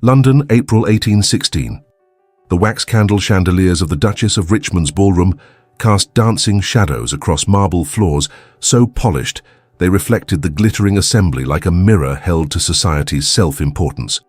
London, April 1816. The wax candle chandeliers of the Duchess of Richmond's ballroom cast dancing shadows across marble floors so polished they reflected the glittering assembly like a mirror held to society's self-importance.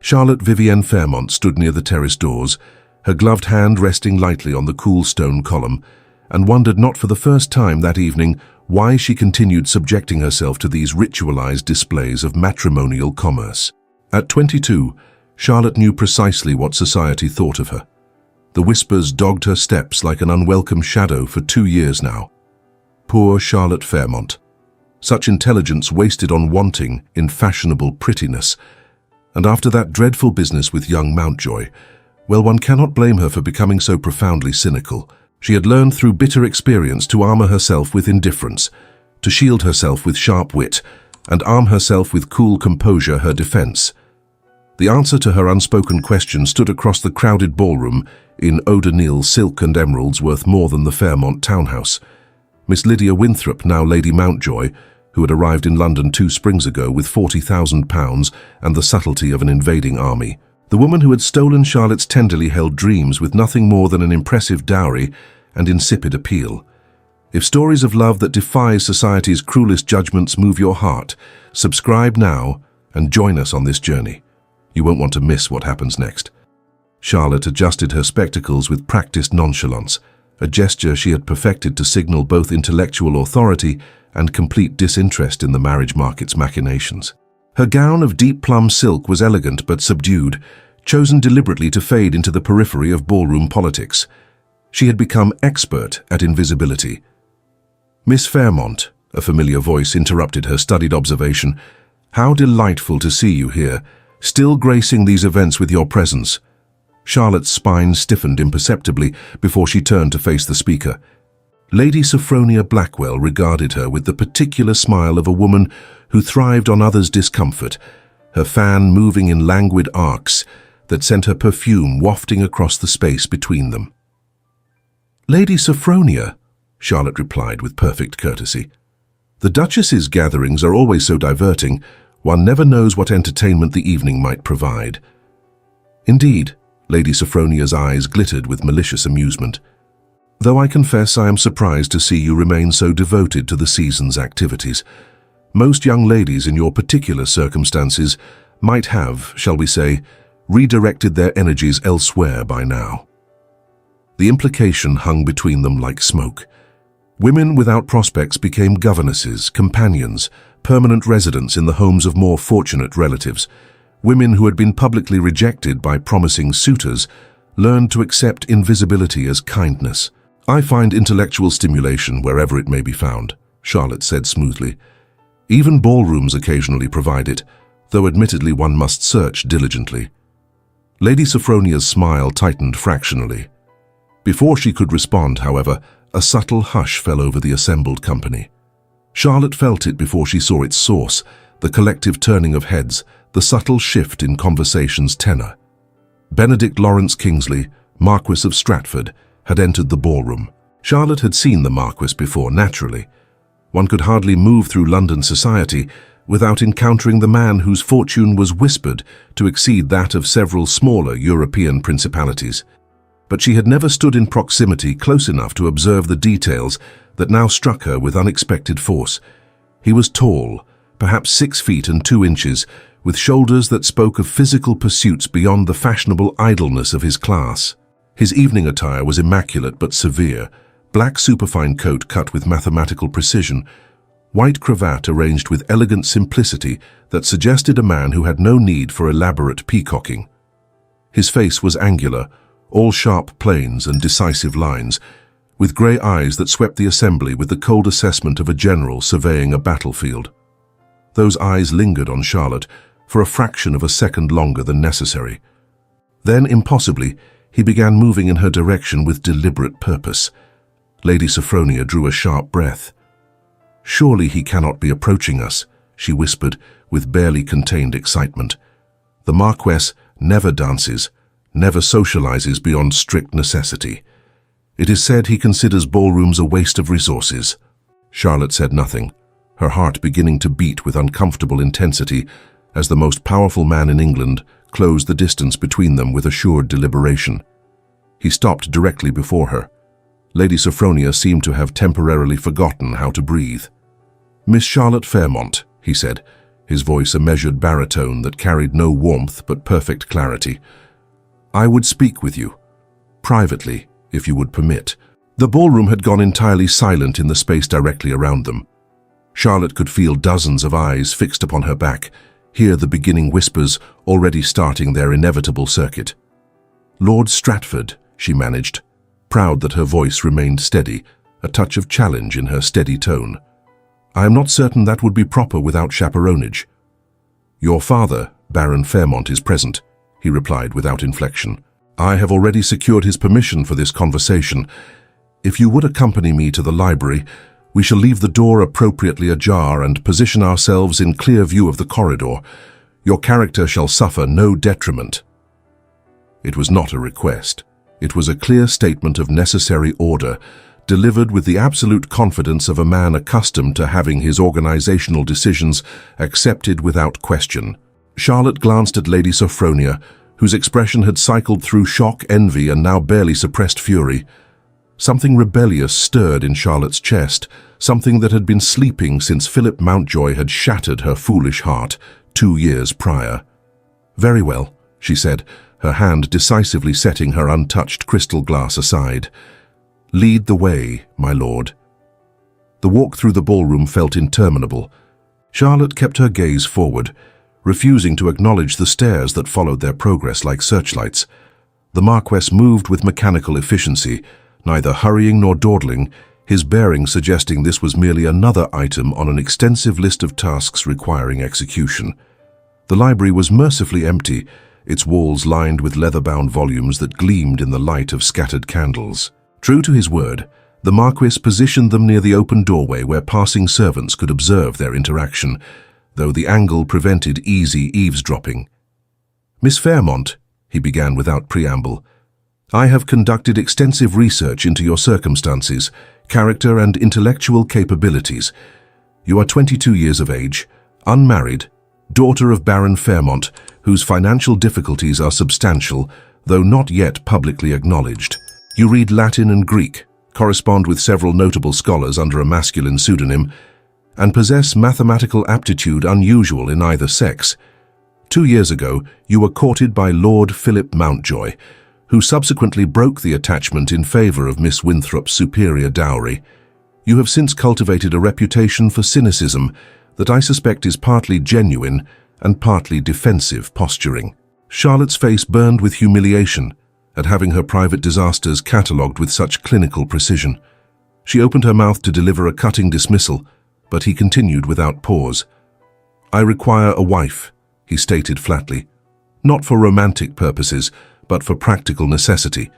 Charlotte Vivienne Fairmont stood near the terrace doors, her gloved hand resting lightly on the cool stone column, and wondered not for the first time that evening why she continued subjecting herself to these ritualized displays of matrimonial commerce. At 22, Charlotte knew precisely what society thought of her. The whispers dogged her steps like an unwelcome shadow for 2 years now. Poor Charlotte Fairmont. Such intelligence wasted on wanting in fashionable prettiness. And after that dreadful business with young Mountjoy, well, one cannot blame her for becoming so profoundly cynical. She had learned through bitter experience to armor herself with indifference, to shield herself with sharp wit, and arm herself with cool composure her defense. The answer to her unspoken question stood across the crowded ballroom in eau de Nil silk and emeralds worth more than the Fairmont townhouse. Miss Lydia Winthrop, now Lady Mountjoy, who had arrived in London 2 springs ago with £40,000 and the subtlety of an invading army. The woman who had stolen Charlotte's tenderly held dreams with nothing more than an impressive dowry and insipid appeal. If stories of love that defy society's cruelest judgments move your heart, subscribe now and join us on this journey. You won't want to miss what happens next. Charlotte adjusted her spectacles with practiced nonchalance, a gesture she had perfected to signal both intellectual authority and complete disinterest in the marriage market's machinations. Her gown of deep plum silk was elegant but subdued, chosen deliberately to fade into the periphery of ballroom politics. She had become expert at invisibility. "Miss Fairmont," a familiar voice interrupted her studied observation, "how delightful to see you here, still gracing these events with your presence." Charlotte's spine stiffened imperceptibly before she turned to face the speaker. Lady Sophronia Blackwell regarded her with the particular smile of a woman who thrived on others' discomfort, her fan moving in languid arcs that sent her perfume wafting across the space between them. "Lady Sophronia," Charlotte replied with perfect courtesy. "The Duchess's gatherings are always so diverting, one never knows what entertainment the evening might provide." "Indeed," Lady Sophronia's eyes glittered with malicious amusement. "Though I confess I am surprised to see you remain so devoted to the season's activities. Most young ladies in your particular circumstances might have, shall we say, redirected their energies elsewhere by now." The implication hung between them like smoke. Women without prospects became governesses, companions, permanent residents in the homes of more fortunate relatives. Women who had been publicly rejected by promising suitors learned to accept invisibility as kindness. "I find intellectual stimulation wherever it may be found," Charlotte said smoothly. "Even ballrooms occasionally provide it, though admittedly one must search diligently." Lady Sophronia's smile tightened fractionally. Before she could respond, however, a subtle hush fell over the assembled company. Charlotte felt it before she saw its source, the collective turning of heads, the subtle shift in conversation's tenor. Benedict Lawrence Kingsley, Marquess of Stratford, had entered the ballroom. Charlotte had seen the Marquess before, naturally. One could hardly move through London society without encountering the man whose fortune was whispered to exceed that of several smaller European principalities. But she had never stood in proximity close enough to observe the details that now struck her with unexpected force. He was tall, perhaps 6 feet and 2 inches, with shoulders that spoke of physical pursuits beyond the fashionable idleness of his class. His evening attire was immaculate but severe, black superfine coat cut with mathematical precision, white cravat arranged with elegant simplicity that suggested a man who had no need for elaborate peacocking. His face was angular, all sharp planes and decisive lines, with grey eyes that swept the assembly with the cold assessment of a general surveying a battlefield. Those eyes lingered on Charlotte for a fraction of a second longer than necessary. Then, impossibly, he began moving in her direction with deliberate purpose. Lady Sophronia drew a sharp breath. "Surely he cannot be approaching us," she whispered with barely contained excitement. "The Marquess never dances, never socializes beyond strict necessity. It is said he considers ballrooms a waste of resources." Charlotte said nothing, her heart beginning to beat with uncomfortable intensity as the most powerful man in England closed the distance between them with assured deliberation. He stopped directly before her. Lady Sophronia seemed to have temporarily forgotten how to breathe. "Miss Charlotte Fairmont," he said, his voice a measured baritone that carried no warmth but perfect clarity. "I would speak with you. Privately, if you would permit." The ballroom had gone entirely silent in the space directly around them. Charlotte could feel dozens of eyes fixed upon her back, hear the beginning whispers already starting their inevitable circuit. "Lord Stratford," she managed, proud that her voice remained steady, a touch of challenge in her steady tone. "I am not certain that would be proper without chaperonage." "Your father, Baron Fairmont, is present," he replied without inflection. "I have already secured his permission for this conversation. If you would accompany me to the library, we shall leave the door appropriately ajar and position ourselves in clear view of the corridor. Your character shall suffer no detriment." It was not a request. It was a clear statement of necessary order, delivered with the absolute confidence of a man accustomed to having his organizational decisions accepted without question. Charlotte glanced at Lady Sophronia, whose expression had cycled through shock, envy, and now barely suppressed fury. Something rebellious stirred in Charlotte's chest, something that had been sleeping since Philip Mountjoy had shattered her foolish heart 2 years prior. "Very well," she said, her hand decisively setting her untouched crystal glass aside. "Lead the way, my lord." The walk through the ballroom felt interminable. Charlotte kept her gaze forward, refusing to acknowledge the stares that followed their progress like searchlights. The marquess moved with mechanical efficiency, neither hurrying nor dawdling, his bearing suggesting this was merely another item on an extensive list of tasks requiring execution. The library was mercifully empty, its walls lined with leather-bound volumes that gleamed in the light of scattered candles. True to his word, the marquess positioned them near the open doorway where passing servants could observe their interaction, though the angle prevented easy eavesdropping. "Miss Fairmont," he began without preamble, "I have conducted extensive research into your circumstances, character and intellectual capabilities. You are 22 years of age, unmarried, daughter of Baron Fairmont, whose financial difficulties are substantial, though not yet publicly acknowledged. You read Latin and Greek, correspond with several notable scholars under a masculine pseudonym, and possess mathematical aptitude unusual in either sex. 2 years ago, you were courted by Lord Philip Mountjoy, who subsequently broke the attachment in favor of Miss Winthrop's superior dowry. You have since cultivated a reputation for cynicism that I suspect is partly genuine and partly defensive posturing." Charlotte's face burned with humiliation at having her private disasters catalogued with such clinical precision. She opened her mouth to deliver a cutting dismissal, but he continued without pause. "I require a wife," he stated flatly, "not for romantic purposes, but for practical necessity.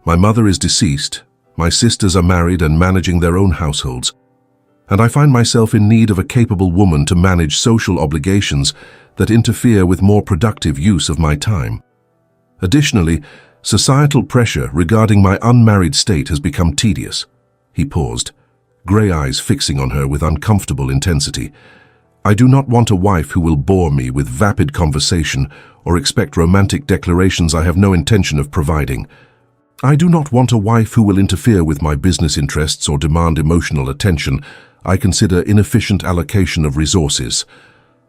My mother is deceased, my sisters are married and managing their own households, and I find myself in need of a capable woman to manage social obligations that interfere with more productive use of my time. Additionally, societal pressure regarding my unmarried state has become tedious." He paused, grey eyes fixing on her with uncomfortable intensity. "I do not want a wife who will bore me with vapid conversation or expect romantic declarations I have no intention of providing. I do not want a wife who will interfere with my business interests or demand emotional attention I consider inefficient allocation of resources.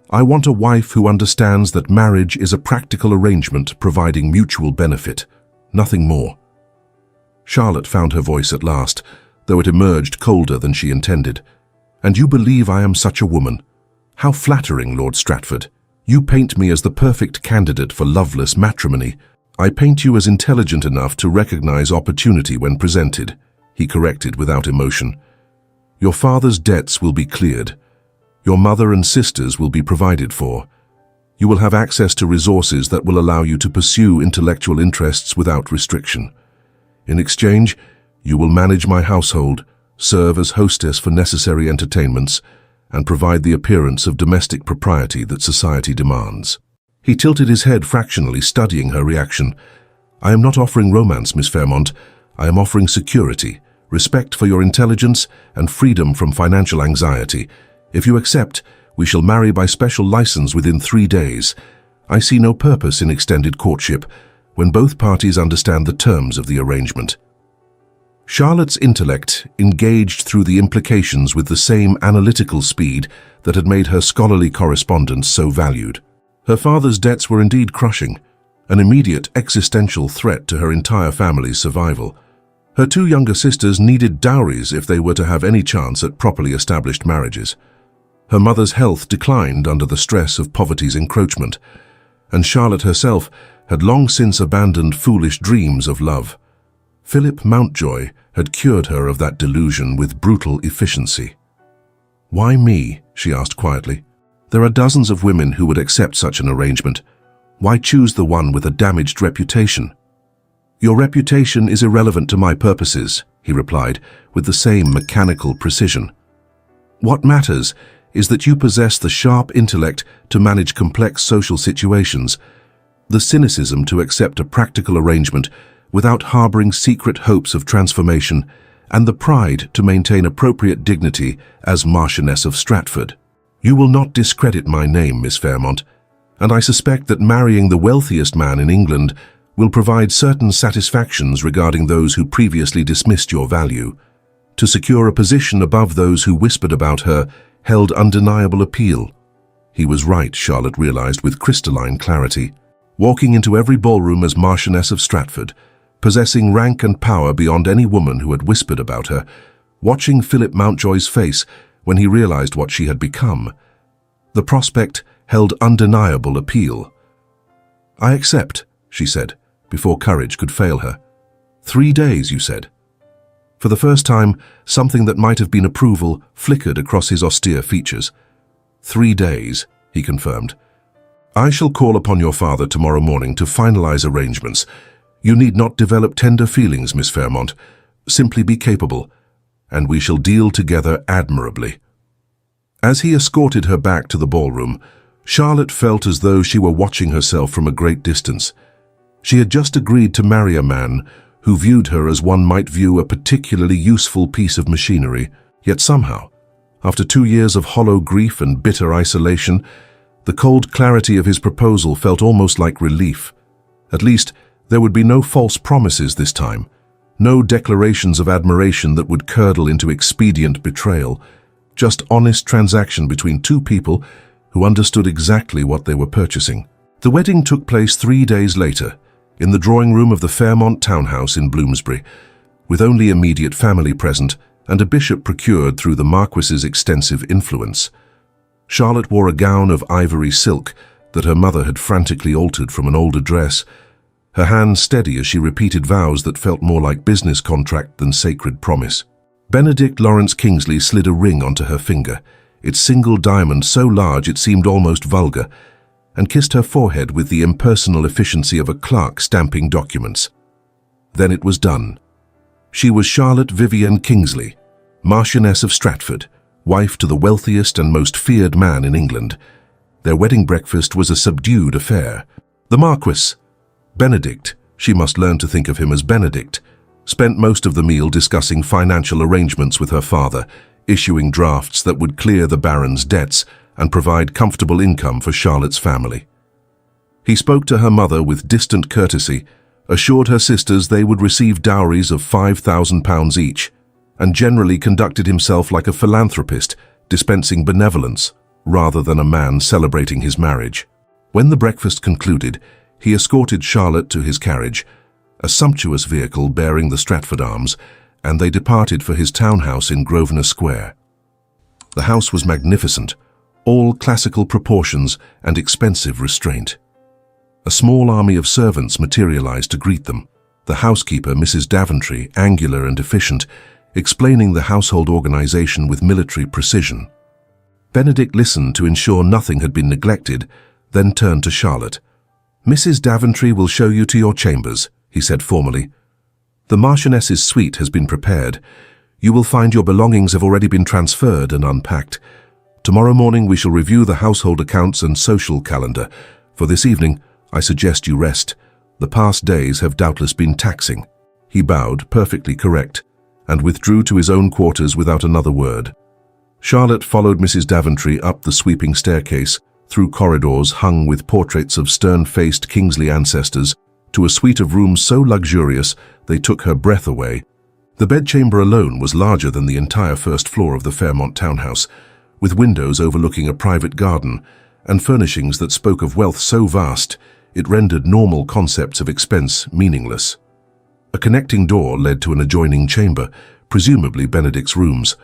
I want a wife who understands that marriage is a practical arrangement providing mutual benefit, nothing more." Charlotte found her voice at last, though it emerged colder than she intended. "And you believe I am such a woman? How flattering, Lord Stratford. You paint me as the perfect candidate for loveless matrimony." "I paint you as intelligent enough to recognize opportunity when presented," he corrected without emotion. "Your father's debts will be cleared. Your mother and sisters will be provided for. You will have access to resources that will allow you to pursue intellectual interests without restriction. In exchange, you will manage my household, serve as hostess for necessary entertainments, and provide the appearance of domestic propriety that society demands." He tilted his head fractionally, studying her reaction. "I am not offering romance, Miss Fairmont. I am offering security, respect for your intelligence, and freedom from financial anxiety. If you accept, we shall marry by special license within 3 days. I see no purpose in extended courtship when both parties understand the terms of the arrangement. Charlotte's intellect engaged through the implications with the same analytical speed that had made her scholarly correspondence so valued. Her father's debts were indeed crushing, an immediate existential threat to her entire family's survival. Her two younger sisters needed dowries if they were to have any chance at properly established marriages. Her mother's health declined under the stress of poverty's encroachment, and Charlotte herself had long since abandoned foolish dreams of love. Philip Mountjoy had cured her of that delusion with brutal efficiency. "Why me?" she asked quietly. "There are dozens of women who would accept such an arrangement. Why choose the one with a damaged reputation?" "Your reputation is irrelevant to my purposes," he replied with the same mechanical precision. "What matters is that you possess the sharp intellect to manage complex social situations, the cynicism to accept a practical arrangement without harboring secret hopes of transformation, and the pride to maintain appropriate dignity as Marchioness of Stratford. You will not discredit my name, Miss Fairmont, and I suspect that marrying the wealthiest man in England will provide certain satisfactions regarding those who previously dismissed your value. To secure a position above those who whispered about her held undeniable appeal." He was right, Charlotte realized with crystalline clarity. Walking into every ballroom as Marchioness of Stratford, possessing rank and power beyond any woman who had whispered about her, watching Philip Mountjoy's face when he realized what she had become, the prospect held undeniable appeal. "I accept," she said, before courage could fail her. 3 days, you said." For the first time, something that might have been approval flickered across his austere features. 3 days, he confirmed. "I shall call upon your father tomorrow morning to finalize arrangements. You need not develop tender feelings, Miss Fairmont. Simply be capable, and we shall deal together admirably." As he escorted her back to the ballroom, Charlotte felt as though she were watching herself from a great distance. She had just agreed to marry a man who viewed her as one might view a particularly useful piece of machinery, yet somehow, after 2 years of hollow grief and bitter isolation, the cold clarity of his proposal felt almost like relief. At least, there would be no false promises this time, no declarations of admiration that would curdle into expedient betrayal, just honest transaction between two people who understood exactly what they were purchasing. The wedding took place 3 days later, in the drawing room of the Fairmont townhouse in Bloomsbury, with only immediate family present and a bishop procured through the marquess's extensive influence. Charlotte wore a gown of ivory silk that her mother had frantically altered from an older dress, her hands steady as she repeated vows that felt more like business contract than sacred promise. Benedict Lawrence Kingsley slid a ring onto her finger, its single diamond so large it seemed almost vulgar, and kissed her forehead with the impersonal efficiency of a clerk stamping documents. Then it was done. She was Charlotte Vivian Kingsley, Marchioness of Stratford, wife to the wealthiest and most feared man in England. Their wedding breakfast was a subdued affair. The Marquess, Benedict, she must learn to think of him as Benedict, spent most of the meal discussing financial arrangements with her father, issuing drafts that would clear the Baron's debts and provide comfortable income for Charlotte's family. He spoke to her mother with distant courtesy, assured her sisters they would receive dowries of £5,000 each, and generally conducted himself like a philanthropist, dispensing benevolence, rather than a man celebrating his marriage. When the breakfast concluded, he escorted Charlotte to his carriage, a sumptuous vehicle bearing the Stratford arms, and they departed for his townhouse in Grosvenor Square. The house was magnificent, all classical proportions and expensive restraint. A small army of servants materialized to greet them, the housekeeper, Mrs. Daventry, angular and efficient, explaining the household organization with military precision. Benedict listened to ensure nothing had been neglected, then turned to Charlotte. "Mrs. Daventry will show you to your chambers," he said formally. "The Marchioness's suite has been prepared. You will find your belongings have already been transferred and unpacked. Tomorrow morning we shall review the household accounts and social calendar. For this evening, I suggest you rest. The past days have doubtless been taxing." He bowed, perfectly correct, and withdrew to his own quarters without another word. Charlotte followed Mrs. Daventry up the sweeping staircase, through corridors hung with portraits of stern-faced Kingsley ancestors, to a suite of rooms so luxurious they took her breath away. The bedchamber alone was larger than the entire first floor of the Fairmont townhouse, with windows overlooking a private garden and furnishings that spoke of wealth so vast it rendered normal concepts of expense meaningless. A connecting door led to an adjoining chamber, presumably Benedict's rooms.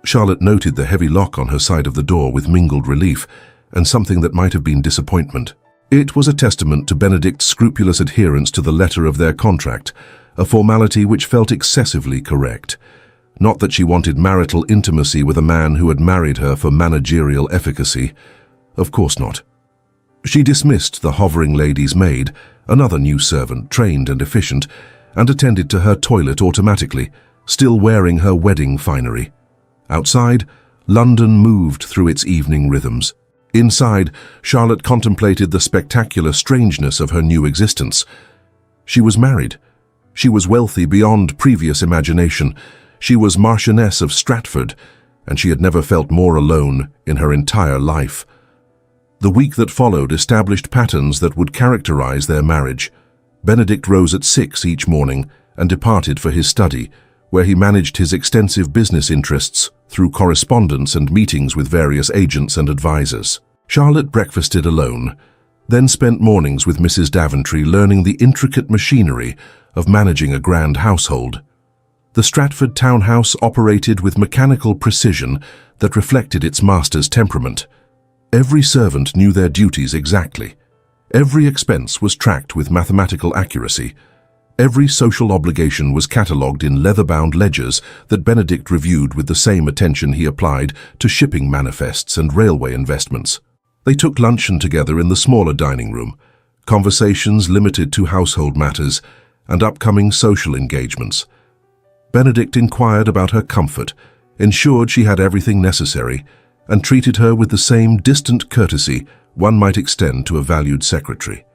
Charlotte noted the heavy lock on her side of the door with mingled relief and something that might have been disappointment. It was a testament to Benedict's scrupulous adherence to the letter of their contract, a formality which felt excessively correct. Not that she wanted marital intimacy with a man who had married her for managerial efficacy. Of course not. She dismissed the hovering lady's maid, another new servant, trained and efficient, and attended to her toilet automatically, still wearing her wedding finery. Outside, London moved through its evening rhythms. Inside, Charlotte contemplated the spectacular strangeness of her new existence. She was married. She was wealthy beyond previous imagination. She was Marchioness of Stratford, and she had never felt more alone in her entire life. The week that followed established patterns that would characterize their marriage. Benedict rose at 6 each morning and departed for his study, where he managed his extensive business interests through correspondence and meetings with various agents and advisors. Charlotte breakfasted alone, then spent mornings with Mrs. Daventry learning the intricate machinery of managing a grand household. The Stratford townhouse operated with mechanical precision that reflected its master's temperament. Every servant knew their duties exactly. Every expense was tracked with mathematical accuracy. Every social obligation was catalogued in leather-bound ledgers that Benedict reviewed with the same attention he applied to shipping manifests and railway investments. They took luncheon together in the smaller dining room, conversations limited to household matters and upcoming social engagements. Benedict inquired about her comfort, ensured she had everything necessary, and treated her with the same distant courtesy one might extend to a valued secretary.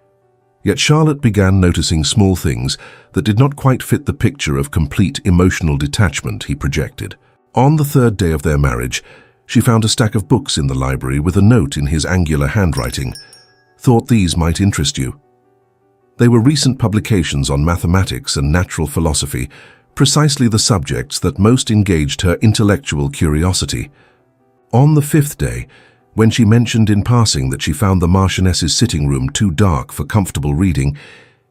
Yet Charlotte began noticing small things that did not quite fit the picture of complete emotional detachment he projected. On the third day of their marriage, she found a stack of books in the library with a note in his angular handwriting. "Thought these might interest you." They were recent publications on mathematics and natural philosophy, precisely the subjects that most engaged her intellectual curiosity. On the 5th day, when she mentioned in passing that she found the Marchioness's sitting room too dark for comfortable reading,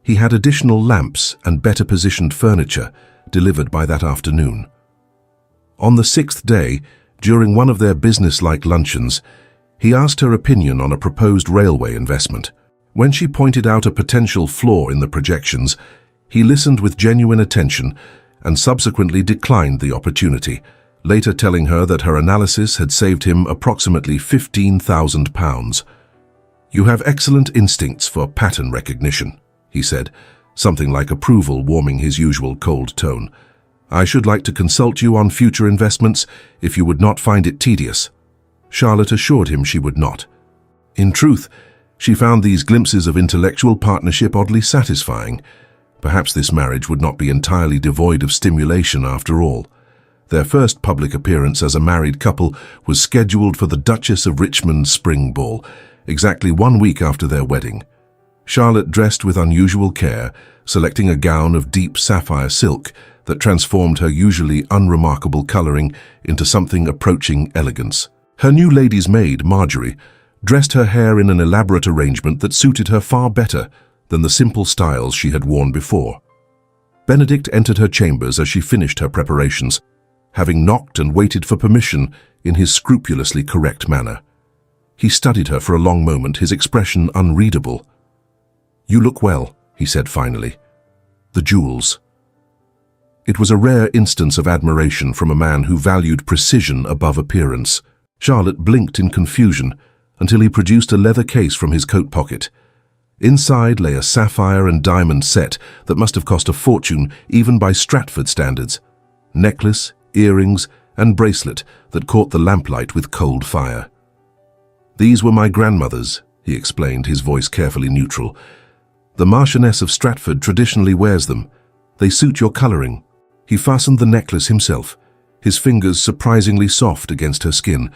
he had additional lamps and better-positioned furniture delivered by that afternoon. On the 6th day, during one of their business-like luncheons, he asked her opinion on a proposed railway investment. When she pointed out a potential flaw in the projections, he listened with genuine attention and subsequently declined the opportunity, later telling her that her analysis had saved him approximately £15,000. "You have excellent instincts for pattern recognition," he said, something like approval warming his usual cold tone. "I should like to consult you on future investments if you would not find it tedious." Charlotte assured him she would not. In truth, she found these glimpses of intellectual partnership oddly satisfying. Perhaps this marriage would not be entirely devoid of stimulation after all. Their first public appearance as a married couple was scheduled for the Duchess of Richmond's spring ball, exactly 1 week after their wedding. Charlotte dressed with unusual care, selecting a gown of deep sapphire silk that transformed her usually unremarkable coloring into something approaching elegance. Her new lady's maid, Marjorie, dressed her hair in an elaborate arrangement that suited her far better than the simple styles she had worn before. Benedict entered her chambers as she finished her preparations, having knocked and waited for permission in his scrupulously correct manner. He studied her for a long moment, his expression unreadable. "You look well," he said finally. "The jewels." It was a rare instance of admiration from a man who valued precision above appearance. Charlotte blinked in confusion until he produced a leather case from his coat pocket. Inside lay a sapphire and diamond set that must have cost a fortune even by Stratford standards. Necklace, earrings, and bracelet that caught the lamplight with cold fire. "These were my grandmother's," he explained, his voice carefully neutral. "The Marchioness of Stratford traditionally wears them. They suit your coloring." He fastened the necklace himself, his fingers surprisingly soft against her skin,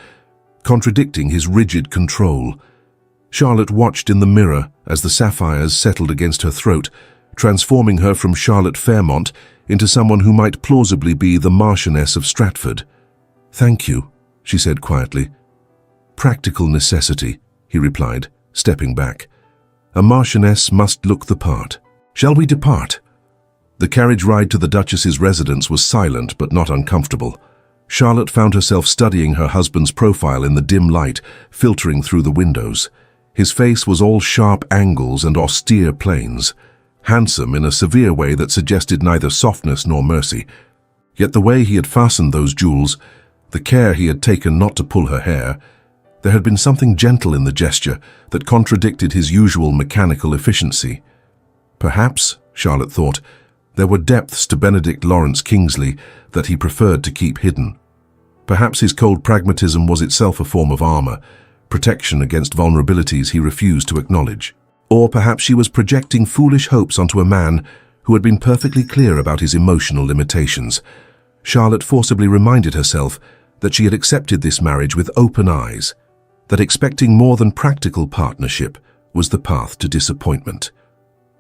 contradicting his rigid control. Charlotte watched in the mirror as the sapphires settled against her throat, transforming her from Charlotte Fairmont into someone who might plausibly be the Marchioness of Stratford. "Thank you," she said quietly. "Practical necessity," he replied, stepping back. "A marchioness must look the part. Shall we depart?" The carriage ride to the Duchess's residence was silent but not uncomfortable. Charlotte found herself studying her husband's profile in the dim light filtering through the windows. His face was all sharp angles and austere planes, handsome in a severe way that suggested neither softness nor mercy. Yet the way he had fastened those jewels, the care he had taken not to pull her hair, there had been something gentle in the gesture that contradicted his usual mechanical efficiency. Perhaps, Charlotte thought, there were depths to Benedict Lawrence Kingsley that he preferred to keep hidden. Perhaps his cold pragmatism was itself a form of armor, protection against vulnerabilities he refused to acknowledge. Or perhaps she was projecting foolish hopes onto a man who had been perfectly clear about his emotional limitations. Charlotte forcibly reminded herself that she had accepted this marriage with open eyes, that expecting more than practical partnership was the path to disappointment.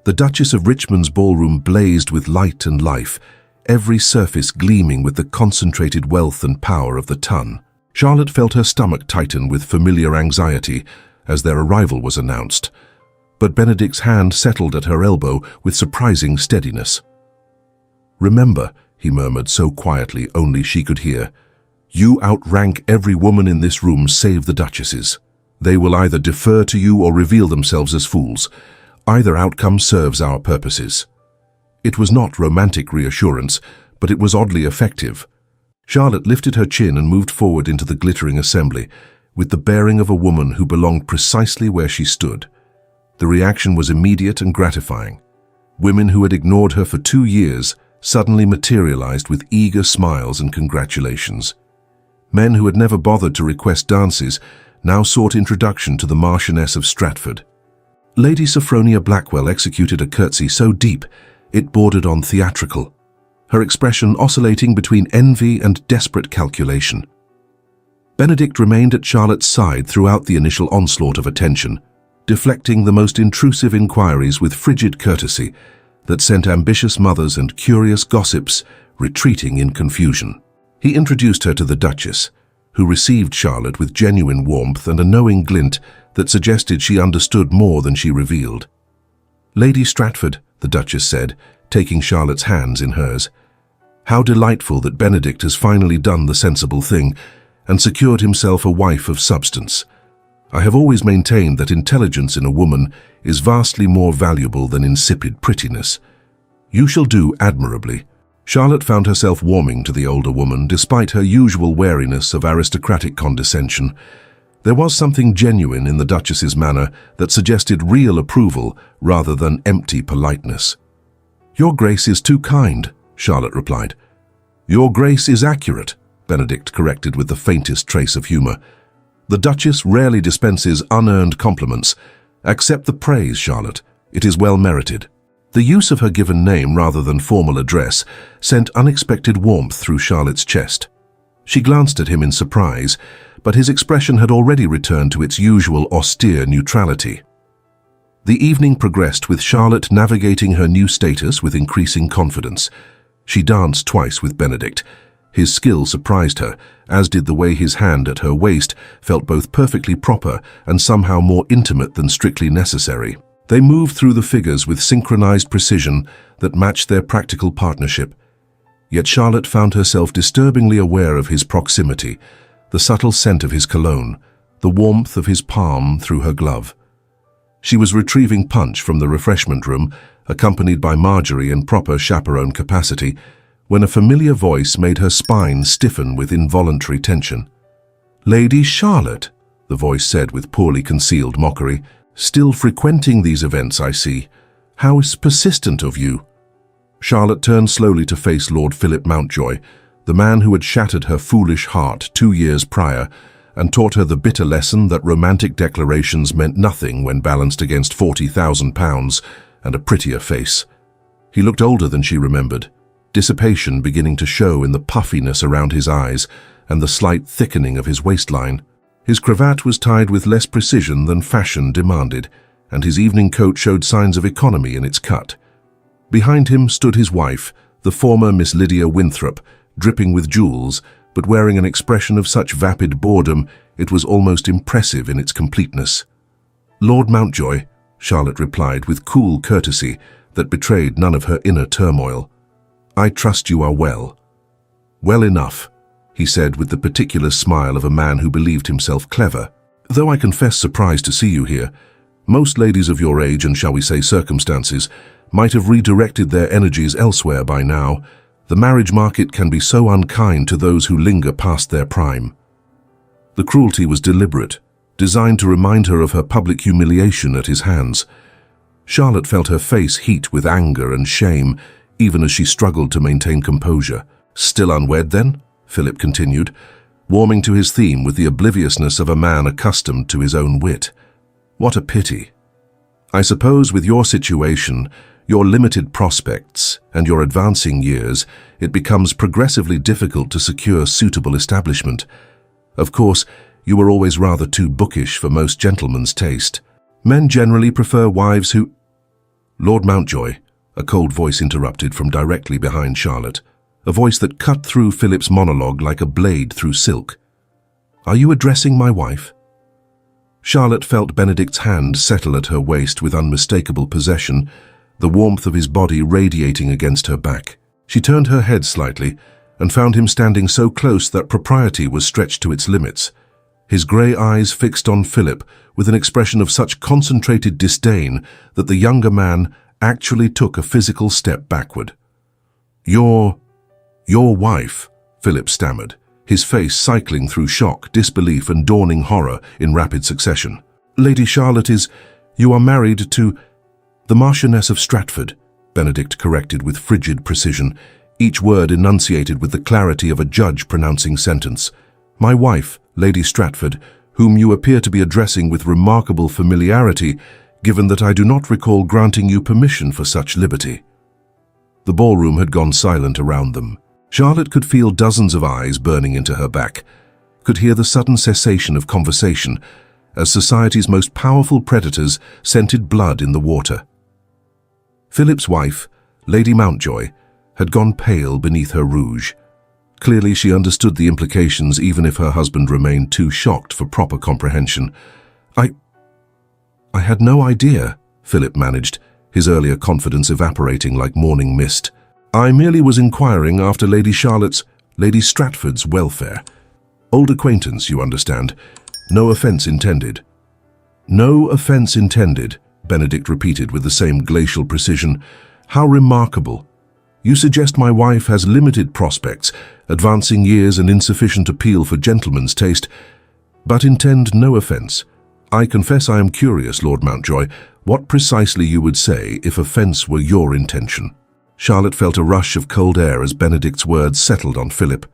The Duchess of Richmond's ballroom blazed with light and life, every surface gleaming with the concentrated wealth and power of the ton. Charlotte felt her stomach tighten with familiar anxiety as their arrival was announced, but Benedict's hand settled at her elbow with surprising steadiness. "Remember," he murmured so quietly only she could hear, "you outrank every woman in this room save the Duchess's. They will either defer to you or reveal themselves as fools. Either outcome serves our purposes." It was not romantic reassurance, but it was oddly effective. Charlotte lifted her chin and moved forward into the glittering assembly, with the bearing of a woman who belonged precisely where she stood. The reaction was immediate and gratifying. Women who had ignored her for 2 years suddenly materialized with eager smiles and congratulations. Men who had never bothered to request dances now sought introduction to the Marchioness of Stratford. Lady Sophronia Blackwell executed a curtsy so deep it bordered on theatrical, her expression oscillating between envy and desperate calculation. Benedict remained at Charlotte's side throughout the initial onslaught of attention, deflecting the most intrusive inquiries with frigid courtesy that sent ambitious mothers and curious gossips retreating in confusion. He introduced her to the Duchess, who received Charlotte with genuine warmth and a knowing glint that suggested she understood more than she revealed. "Lady Stratford," the Duchess said, taking Charlotte's hands in hers. "How delightful that Benedict has finally done the sensible thing and secured himself a wife of substance. I have always maintained that intelligence in a woman is vastly more valuable than insipid prettiness. You shall do admirably." Charlotte found herself warming to the older woman despite her usual wariness of aristocratic condescension. There was something genuine in the Duchess's manner that suggested real approval rather than empty politeness. "Your Grace is too kind," Charlotte replied. "Your Grace is accurate," Benedict corrected with the faintest trace of humor. "The Duchess rarely dispenses unearned compliments. Accept the praise, Charlotte. It is well merited." The use of her given name rather than formal address sent unexpected warmth through Charlotte's chest. She glanced at him in surprise, but his expression had already returned to its usual austere neutrality. The evening progressed with Charlotte navigating her new status with increasing confidence. She danced twice with Benedict. His skill surprised her, as did the way his hand at her waist felt both perfectly proper and somehow more intimate than strictly necessary. They moved through the figures with synchronized precision that matched their practical partnership. Yet Charlotte found herself disturbingly aware of his proximity, the subtle scent of his cologne, the warmth of his palm through her glove. She was retrieving punch from the refreshment room, accompanied by Marjorie in proper chaperone capacity, when a familiar voice made her spine stiffen with involuntary tension. "Lady Charlotte," the voice said with poorly concealed mockery, "still frequenting these events, I see. How persistent of you." Charlotte turned slowly to face Lord Philip Mountjoy, the man who had shattered her foolish heart 2 years prior and taught her the bitter lesson that romantic declarations meant nothing when balanced against £40,000 and a prettier face. He looked older than she remembered, dissipation beginning to show in the puffiness around his eyes and the slight thickening of his waistline. His cravat was tied with less precision than fashion demanded, and his evening coat showed signs of economy in its cut. Behind him stood his wife, the former Miss Lydia Winthrop, dripping with jewels, but wearing an expression of such vapid boredom it was almost impressive in its completeness. "Lord Mountjoy," Charlotte replied with cool courtesy that betrayed none of her inner turmoil. "I trust you are well." "Well enough," he said with the particular smile of a man who believed himself clever. "Though I confess surprised to see you here. Most ladies of your age and, shall we say, circumstances might have redirected their energies elsewhere by now. The marriage market can be so unkind to those who linger past their prime." The cruelty was deliberate, designed to remind her of her public humiliation at his hands. Charlotte felt her face heat with anger and shame, even as she struggled to maintain composure. "Still unwed, then?" Philip continued, warming to his theme with the obliviousness of a man accustomed to his own wit. "What a pity. I suppose with your situation, your limited prospects, and your advancing years, it becomes progressively difficult to secure suitable establishment. Of course, you were always rather too bookish for most gentlemen's taste. Men generally prefer wives who—" "Lord Mountjoy," a cold voice interrupted from directly behind Charlotte, a voice that cut through Philip's monologue like a blade through silk. "Are you addressing my wife?" Charlotte felt Benedict's hand settle at her waist with unmistakable possession, the warmth of his body radiating against her back. She turned her head slightly and found him standing so close that propriety was stretched to its limits, his grey eyes fixed on Philip with an expression of such concentrated disdain that the younger man actually took a physical step backward. Your wife," Philip stammered, his face cycling through shock, disbelief and dawning horror in rapid succession. "Lady Charlotte you are married to—" "The Marchioness of Stratford," Benedict corrected with frigid precision, each word enunciated with the clarity of a judge pronouncing sentence. "My wife, Lady Stratford, whom you appear to be addressing with remarkable familiarity, given that I do not recall granting you permission for such liberty." The ballroom had gone silent around them. Charlotte could feel dozens of eyes burning into her back, could hear the sudden cessation of conversation as society's most powerful predators scented blood in the water. Philip's wife, Lady Mountjoy, had gone pale beneath her rouge. Clearly she understood the implications even if her husband remained too shocked for proper comprehension. I had no idea," Philip managed, his earlier confidence evaporating like morning mist. "I merely was inquiring after Lady Stratford's welfare. Old acquaintance, you understand. No offence intended." "No offence intended," Benedict repeated with the same glacial precision. "How remarkable. You suggest my wife has limited prospects, advancing years and insufficient appeal for gentlemen's taste, but intend no offence. I confess I am curious, Lord Mountjoy, what precisely you would say if offence were your intention." Charlotte felt a rush of cold air as Benedict's words settled on Philip.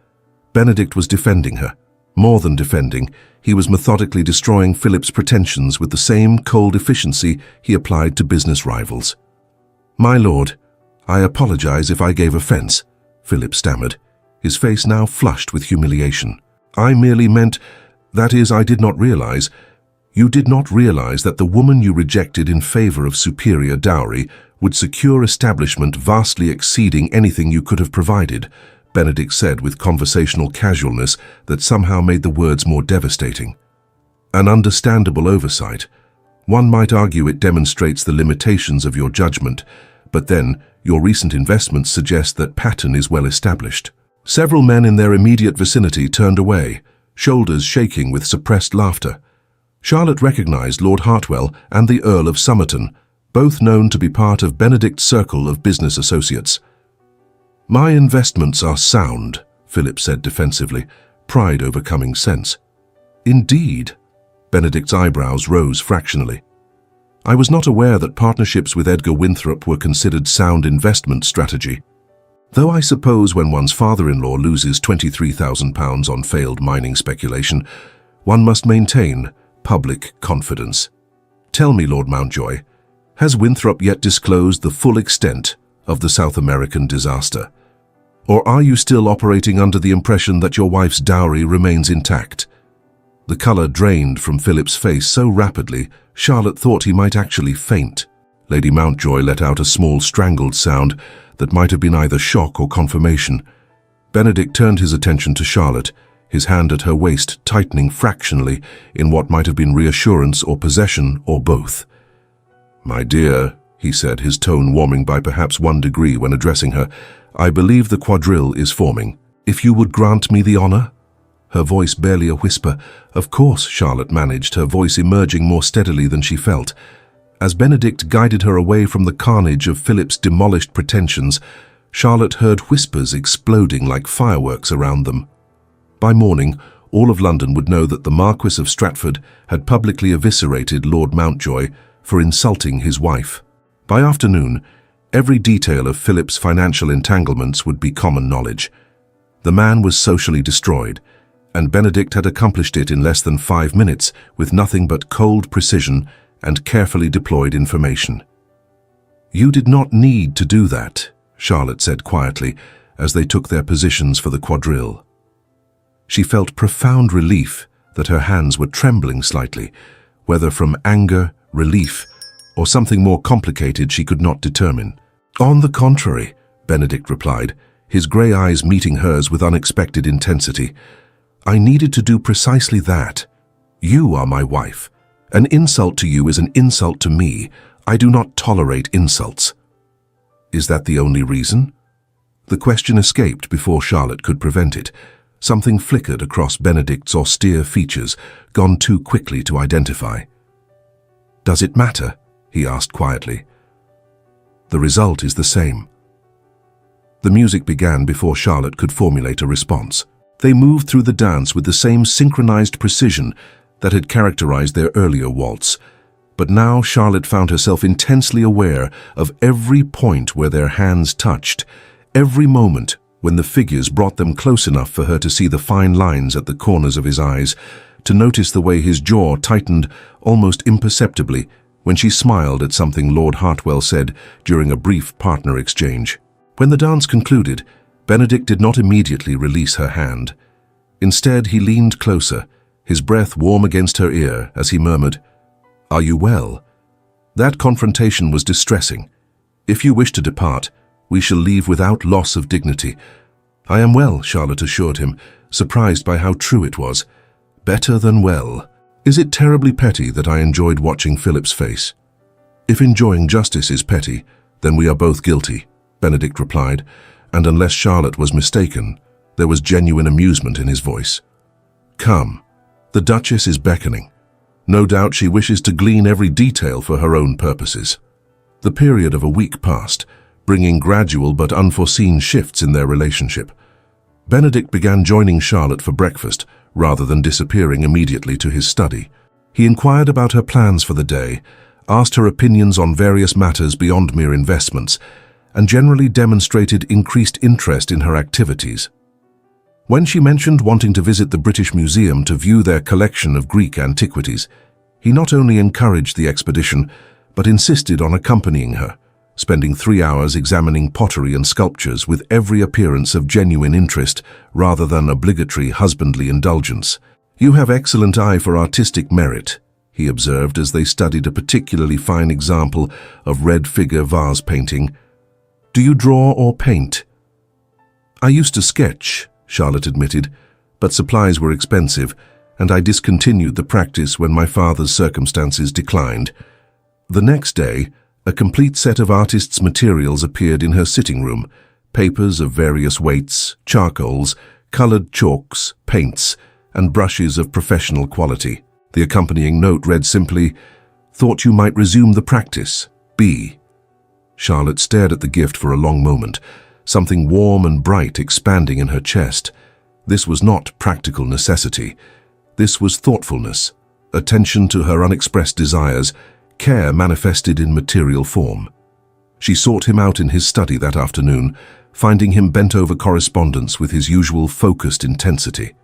Benedict was defending her. More than defending, he was methodically destroying Philip's pretensions with the same cold efficiency he applied to business rivals. "My lord, I apologize if I gave offence," Philip stammered, his face now flushed with humiliation. "I merely meant, that is, I did not realize. You did not realize that the woman you rejected in favor of superior dowry would secure establishment vastly exceeding anything you could have provided," Benedict said with conversational casualness that somehow made the words more devastating. "An understandable oversight. One might argue it demonstrates the limitations of your judgment, but then your recent investments suggest that pattern is well established." Several men in their immediate vicinity turned away, shoulders shaking with suppressed laughter. Charlotte recognized Lord Hartwell and the Earl of Somerton, both known to be part of Benedict's circle of business associates. "My investments are sound," Philip said defensively, pride overcoming sense. "Indeed?" Benedict's eyebrows rose fractionally. "I was not aware that partnerships with Edgar Winthrop were considered sound investment strategy. Though I suppose when one's father-in-law loses £23,000 on failed mining speculation, one must maintain public confidence. Tell me, Lord Mountjoy, has Winthrop yet disclosed the full extent of the South American disaster? Or are you still operating under the impression that your wife's dowry remains intact?" The colour drained from Philip's face so rapidly, Charlotte thought he might actually faint. Lady Mountjoy let out a small strangled sound that might have been either shock or confirmation. Benedict turned his attention to Charlotte, his hand at her waist tightening fractionally in what might have been reassurance or possession or both. "My dear," he said, his tone warming by perhaps 1 degree when addressing her, "I believe the quadrille is forming. If you would grant me the honour?" Her voice barely a whisper. "Of course," Charlotte managed, her voice emerging more steadily than she felt. As Benedict guided her away from the carnage of Philip's demolished pretensions, Charlotte heard whispers exploding like fireworks around them. By morning, all of London would know that the Marquess of Stratford had publicly eviscerated Lord Mountjoy for insulting his wife. By afternoon, every detail of Philip's financial entanglements would be common knowledge. The man was socially destroyed, and Benedict had accomplished it in less than 5 minutes with nothing but cold precision and carefully deployed information. "You did not need to do that," Charlotte said quietly as they took their positions for the quadrille. She felt profound relief that her hands were trembling slightly, whether from anger, relief, or something more complicated she could not determine. "On the contrary," Benedict replied, his grey eyes meeting hers with unexpected intensity. "I needed to do precisely that. You are my wife. An insult to you is an insult to me. I do not tolerate insults." "Is that the only reason?" The question escaped before Charlotte could prevent it. Something flickered across Benedict's austere features, gone too quickly to identify. "Does it matter?" he asked quietly. "The result is the same." The music began before Charlotte could formulate a response. They moved through the dance with the same synchronized precision that had characterized their earlier waltz, but now Charlotte found herself intensely aware of every point where their hands touched, every moment when the figures brought them close enough for her to see the fine lines at the corners of his eyes, to notice the way his jaw tightened almost imperceptibly when she smiled at something Lord Hartwell said during a brief partner exchange. When the dance concluded, Benedict did not immediately release her hand. Instead, he leaned closer, his breath warm against her ear as he murmured, "Are you well?" That confrontation was distressing. "If you wish to depart, we shall leave without loss of dignity." "I am well," Charlotte assured him, surprised by how true it was. "Better than well." "Is it terribly petty that I enjoyed watching Philip's face?" "If enjoying justice is petty, then we are both guilty," Benedict replied, and unless Charlotte was mistaken, there was genuine amusement in his voice. "Come. The Duchess is beckoning. No doubt she wishes to glean every detail for her own purposes." The period of a week passed, bringing gradual but unforeseen shifts in their relationship. Benedict began joining Charlotte for breakfast, rather than disappearing immediately to his study. He inquired about her plans for the day, asked her opinions on various matters beyond mere investments, and generally demonstrated increased interest in her activities. When she mentioned wanting to visit the British Museum to view their collection of Greek antiquities, he not only encouraged the expedition, but insisted on accompanying her, spending 3 hours examining pottery and sculptures with every appearance of genuine interest rather than obligatory husbandly indulgence. "You have excellent eye for artistic merit," he observed as they studied a particularly fine example of red figure vase painting. "Do you draw or paint?" "I used to sketch," Charlotte admitted, "but supplies were expensive, and I discontinued the practice when my father's circumstances declined." The next day, a complete set of artist's materials appeared in her sitting room: papers of various weights, charcoals, colored chalks, paints, and brushes of professional quality. The accompanying note read simply, "Thought you might resume the practice. B." Charlotte stared at the gift for a long moment, something warm and bright expanding in her chest. This was not practical necessity. This was thoughtfulness, attention to her unexpressed desires, care manifested in material form. She sought him out in his study that afternoon, finding him bent over correspondence with his usual focused intensity.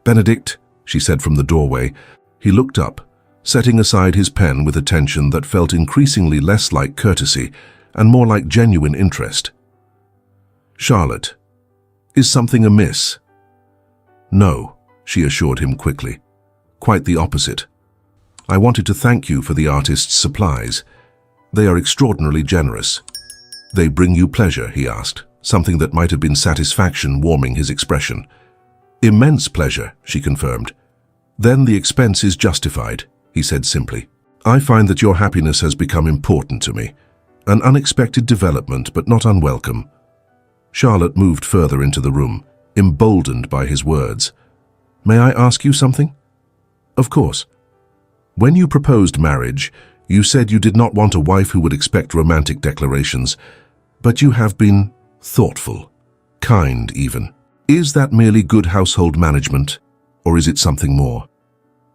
"Benedict," she said from the doorway. He looked up, setting aside his pen with attention that felt increasingly less like courtesy and more like genuine interest. "Charlotte, is something amiss?" "No," she assured him quickly. Quite the opposite. I wanted to thank you for the artist's supplies. They are extraordinarily generous. They bring you pleasure, he asked, something that might have been satisfaction warming his expression. Immense pleasure, she confirmed. Then the expense is justified, he said simply. I find that your happiness has become important to me. An unexpected development, but not unwelcome. Charlotte moved further into the room, emboldened by his words. May I ask you something? Of course. When you proposed marriage, you said you did not want a wife who would expect romantic declarations, but you have been thoughtful, kind even. Is that merely good household management, or is it something more?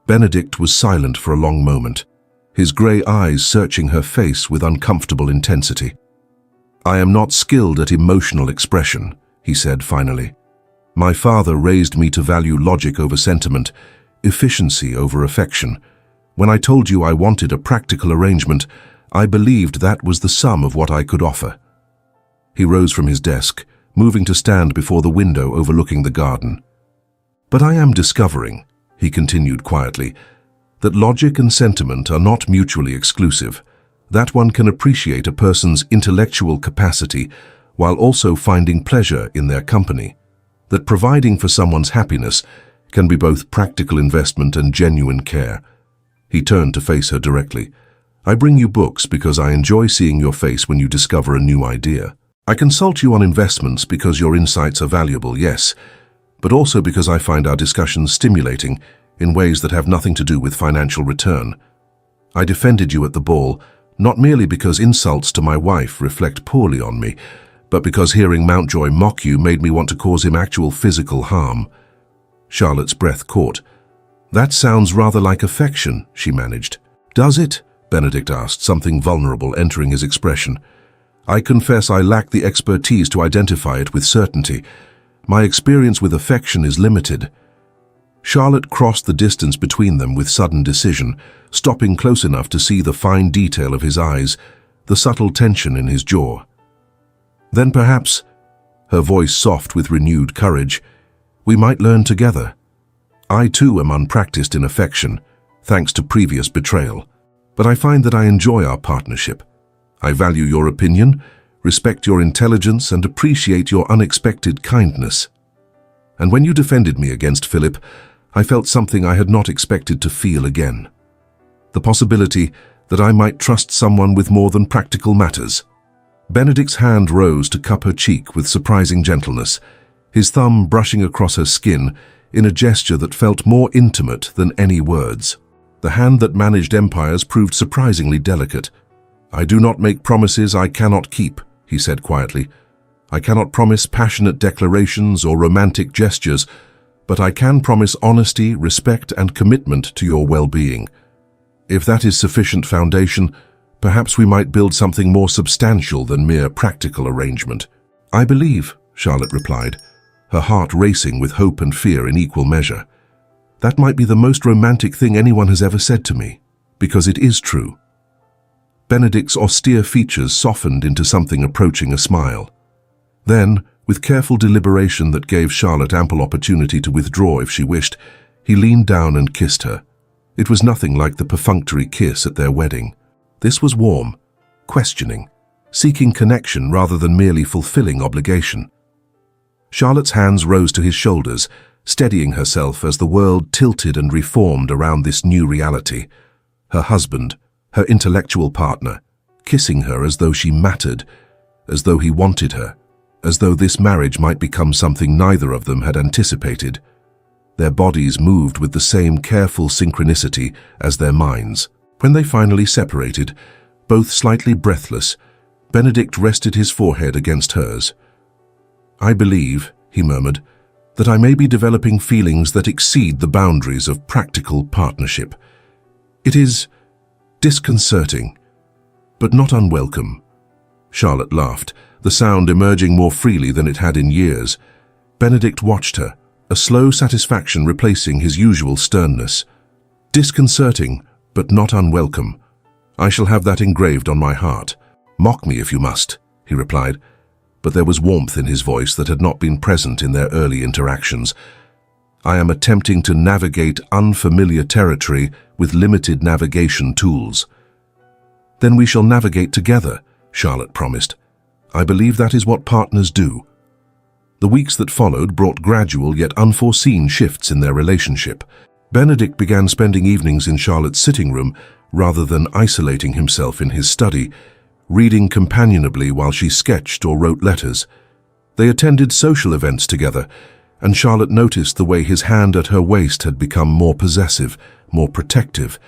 Benedict was silent for a long moment, his grey eyes searching her face with uncomfortable intensity. I am not skilled at emotional expression, he said finally. My father raised me to value logic over sentiment, efficiency over affection. When I told you I wanted a practical arrangement, I believed that was the sum of what I could offer. He rose from his desk, moving to stand before the window overlooking the garden. But I am discovering, he continued quietly, that logic and sentiment are not mutually exclusive, that one can appreciate a person's intellectual capacity while also finding pleasure in their company, that providing for someone's happiness can be both practical investment and genuine care. He turned to face her directly. I bring you books because I enjoy seeing your face when you discover a new idea. I consult you on investments because your insights are valuable, yes, but also because I find our discussions stimulating in ways that have nothing to do with financial return. I defended you at the ball, not merely because insults to my wife reflect poorly on me, but because hearing Mountjoy mock you made me want to cause him actual physical harm. Charlotte's breath caught. That sounds rather like affection, she managed. Does it? Benedict asked, something vulnerable entering his expression. I confess I lack the expertise to identify it with certainty. My experience with affection is limited. Charlotte crossed the distance between them with sudden decision, stopping close enough to see the fine detail of his eyes, the subtle tension in his jaw. Then perhaps, her voice soft with renewed courage, we might learn together. I too am unpracticed in affection, thanks to previous betrayal, but I find that I enjoy our partnership. I value your opinion, respect your intelligence, and appreciate your unexpected kindness. And when you defended me against Philip, I felt something I had not expected to feel again. The possibility that I might trust someone with more than practical matters. Benedict's hand rose to cup her cheek with surprising gentleness, his thumb brushing across her skin in a gesture that felt more intimate than any words. The hand that managed empires proved surprisingly delicate. I do not make promises I cannot keep, he said quietly. I cannot promise passionate declarations or romantic gestures, but I can promise honesty, respect, and commitment to your well-being. If that is sufficient foundation, perhaps we might build something more substantial than mere practical arrangement. I believe, Charlotte replied, her heart racing with hope and fear in equal measure. That might be the most romantic thing anyone has ever said to me, because it is true. Benedict's austere features softened into something approaching a smile. Then, with careful deliberation that gave Charlotte ample opportunity to withdraw if she wished, he leaned down and kissed her. It was nothing like the perfunctory kiss at their wedding. This was warm, questioning, seeking connection rather than merely fulfilling obligation. Charlotte's hands rose to his shoulders, steadying herself as the world tilted and reformed around this new reality. Her husband, her intellectual partner, kissing her as though she mattered, as though he wanted her, as though this marriage might become something neither of them had anticipated. Their bodies moved with the same careful synchronicity as their minds. When they finally separated, both slightly breathless, Benedict rested his forehead against hers. I believe, he murmured, that I may be developing feelings that exceed the boundaries of practical partnership. It is disconcerting, but not unwelcome. Charlotte laughed, the sound emerging more freely than it had in years. Benedict watched her, a slow satisfaction replacing his usual sternness. Disconcerting, but not unwelcome. I shall have that engraved on my heart. Mock me if you must, he replied, but there was warmth in his voice that had not been present in their early interactions. I am attempting to navigate unfamiliar territory with limited navigation tools." "Then we shall navigate together," Charlotte promised. "I believe that is what partners do." The weeks that followed brought gradual yet unforeseen shifts in their relationship. Benedict began spending evenings in Charlotte's sitting room rather than isolating himself in his study, reading companionably while she sketched or wrote letters. They attended social events together, and Charlotte noticed the way his hand at her waist had become more possessive, more protective,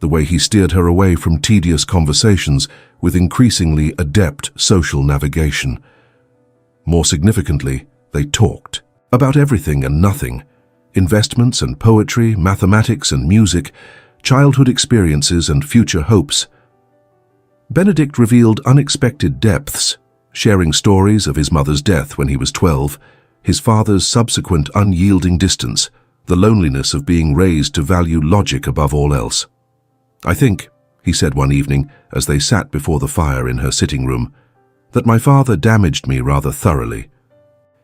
the way he steered her away from tedious conversations with increasingly adept social navigation. More significantly, they talked about everything and nothing: investments and poetry, mathematics and music, childhood experiences and future hopes. Benedict revealed unexpected depths, sharing stories of his mother's death when he was 12, his father's subsequent unyielding distance, the loneliness of being raised to value logic above all else. "I think," he said one evening as they sat before the fire in her sitting room, "that my father damaged me rather thoroughly.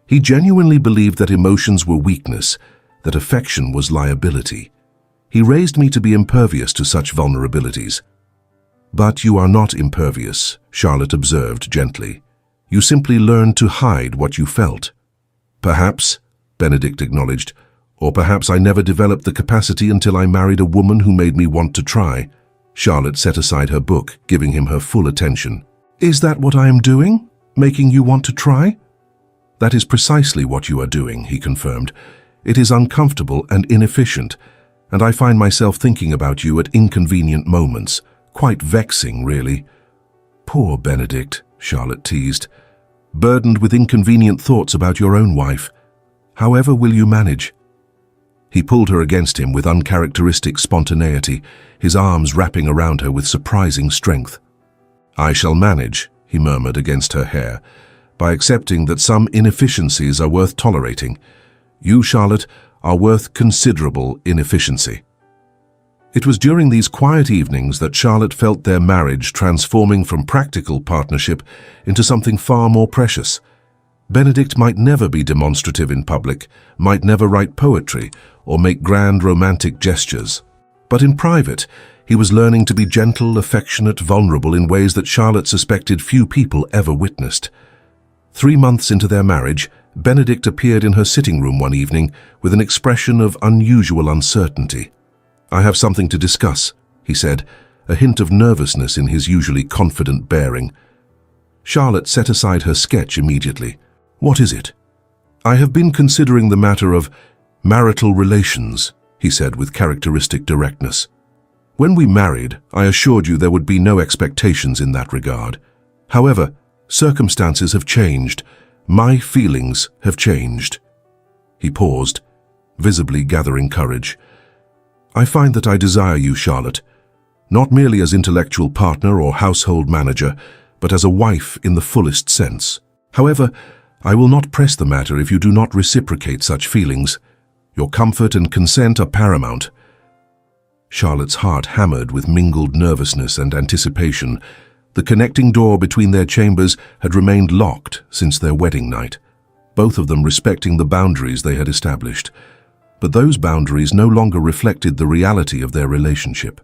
He genuinely believed that emotions were weakness, that affection was liability. He raised me to be impervious to such vulnerabilities." "But you are not impervious," Charlotte observed gently. "You simply learned to hide what you felt." "Perhaps," Benedict acknowledged, "or perhaps I never developed the capacity until I married a woman who made me want to try." Charlotte set aside her book, giving him her full attention. "Is that what I am doing? Making you want to try?" "That is precisely what you are doing," he confirmed. "It is uncomfortable and inefficient, and I find myself thinking about you at inconvenient moments. Quite vexing, really." "Poor Benedict," Charlotte teased. "Burdened with inconvenient thoughts about your own wife. However will you manage?" He pulled her against him with uncharacteristic spontaneity, his arms wrapping around her with surprising strength. "I shall manage," he murmured against her hair, "by accepting that some inefficiencies are worth tolerating. You, Charlotte, are worth considerable inefficiency." It was during these quiet evenings that Charlotte felt their marriage transforming from practical partnership into something far more precious. Benedict might never be demonstrative in public, might never write poetry or make grand romantic gestures. But in private, he was learning to be gentle, affectionate, vulnerable in ways that Charlotte suspected few people ever witnessed. 3 months into their marriage, Benedict appeared in her sitting room one evening with an expression of unusual uncertainty. "I have something to discuss," he said, a hint of nervousness in his usually confident bearing. Charlotte set aside her sketch immediately. "What is it?" "I have been considering the matter of marital relations," he said with characteristic directness. "When we married, I assured you there would be no expectations in that regard. However, circumstances have changed. My feelings have changed." He paused, visibly gathering courage. "I find that I desire you, Charlotte, not merely as intellectual partner or household manager, but as a wife in the fullest sense. However, I will not press the matter if you do not reciprocate such feelings. Your comfort and consent are paramount." Charlotte's heart hammered with mingled nervousness and anticipation. The connecting door between their chambers had remained locked since their wedding night, both of them respecting the boundaries they had established. But those boundaries no longer reflected the reality of their relationship.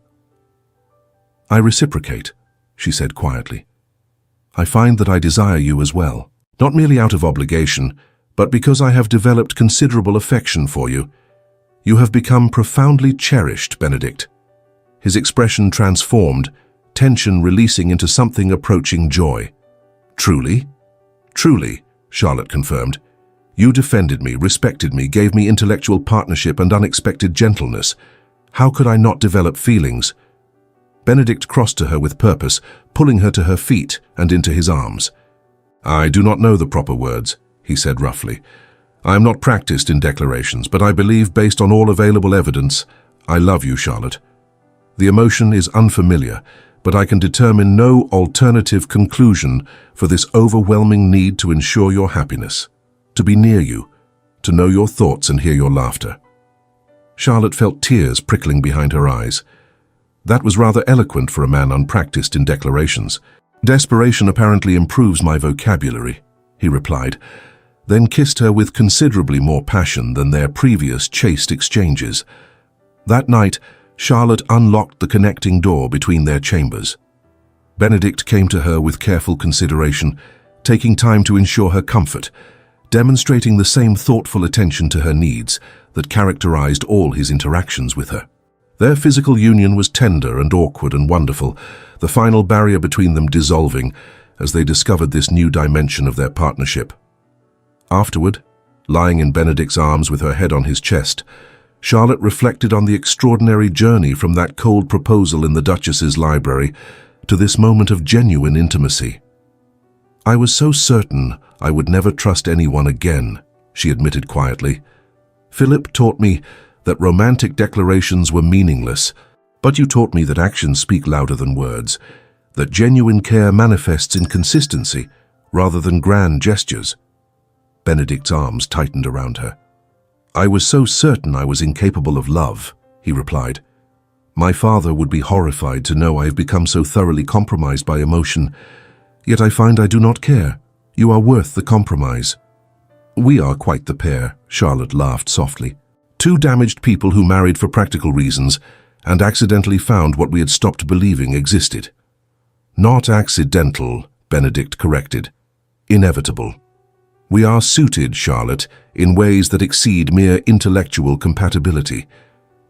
"I reciprocate," she said quietly. "I find that I desire you as well, not merely out of obligation, but because I have developed considerable affection for you. You have become profoundly cherished, Benedict." His expression transformed, tension releasing into something approaching joy. "Truly?" "Truly," Charlotte confirmed. "You defended me, respected me, gave me intellectual partnership and unexpected gentleness. How could I not develop feelings?" Benedict crossed to her with purpose, pulling her to her feet and into his arms. "I do not know the proper words," he said roughly. "I am not practiced in declarations, but I believe, based on all available evidence, I love you, Charlotte. The emotion is unfamiliar, but I can determine no alternative conclusion for this overwhelming need to ensure your happiness, to be near you, to know your thoughts and hear your laughter." Charlotte felt tears prickling behind her eyes. That was rather eloquent for a man unpracticed in declarations. "Desperation apparently improves my vocabulary," he replied. then kissed her with considerably more passion than their previous chaste exchanges. That night, Charlotte unlocked the connecting door between their chambers. Benedict came to her with careful consideration, taking time to ensure her comfort, demonstrating the same thoughtful attention to her needs that characterized all his interactions with her. Their physical union was tender and awkward and wonderful, the final barrier between them dissolving as they discovered this new dimension of their partnership. Afterward, lying in Benedict's arms with her head on his chest, Charlotte reflected on the extraordinary journey from that cold proposal in the Duchess's library to this moment of genuine intimacy. "I was so certain I would never trust anyone again," she admitted quietly. "Philip taught me that romantic declarations were meaningless, but you taught me that actions speak louder than words, that genuine care manifests in consistency rather than grand gestures." Benedict's arms tightened around her. "I was so certain I was incapable of love," he replied. "My father would be horrified to know I have become so thoroughly compromised by emotion, yet I find I do not care. You are worth the compromise." "We are quite the pair," Charlotte laughed softly. "Two damaged people who married for practical reasons and accidentally found what we had stopped believing existed." "Not accidental," Benedict corrected. "Inevitable. We are suited, Charlotte, in ways that exceed mere intellectual compatibility.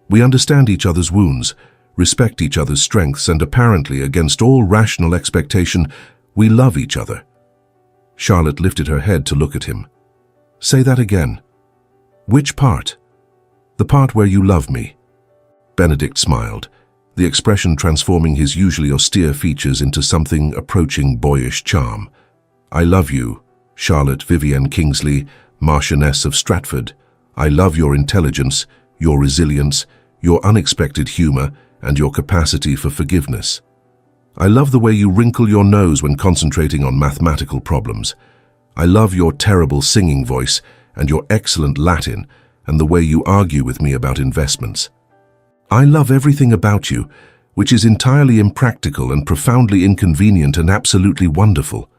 We understand each other's wounds, respect each other's strengths, and apparently, against all rational expectation, we love each other." Charlotte lifted her head to look at him. "Say that again." "Which part?" "The part where you love me." Benedict smiled, the expression transforming his usually austere features into something approaching boyish charm. "I love you, Charlotte Vivienne Kingsley, Marchioness of Stratford. I love your intelligence, your resilience, your unexpected humor, and your capacity for forgiveness. I love the way you wrinkle your nose when concentrating on mathematical problems. I love your terrible singing voice and your excellent Latin and the way you argue with me about investments. I love everything about you, which is entirely impractical and profoundly inconvenient and absolutely wonderful."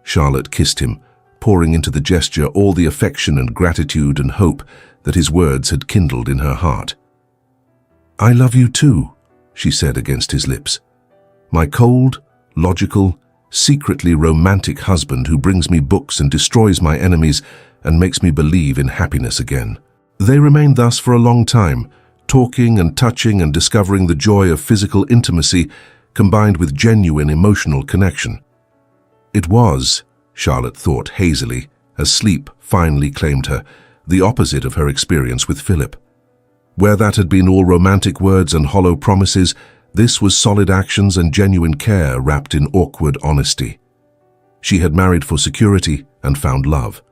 Charlotte kissed him, pouring into the gesture all the affection and gratitude and hope that his words had kindled in her heart. "I love you too," she said against his lips. "My cold, logical, secretly romantic husband who brings me books and destroys my enemies and makes me believe in happiness again." They remained thus for a long time, talking and touching and discovering the joy of physical intimacy combined with genuine emotional connection. It was, Charlotte thought hazily, as sleep finally claimed her, the opposite of her experience with Philip. Where that had been all romantic words and hollow promises, this was solid actions and genuine care wrapped in awkward honesty. She had married for security and found love.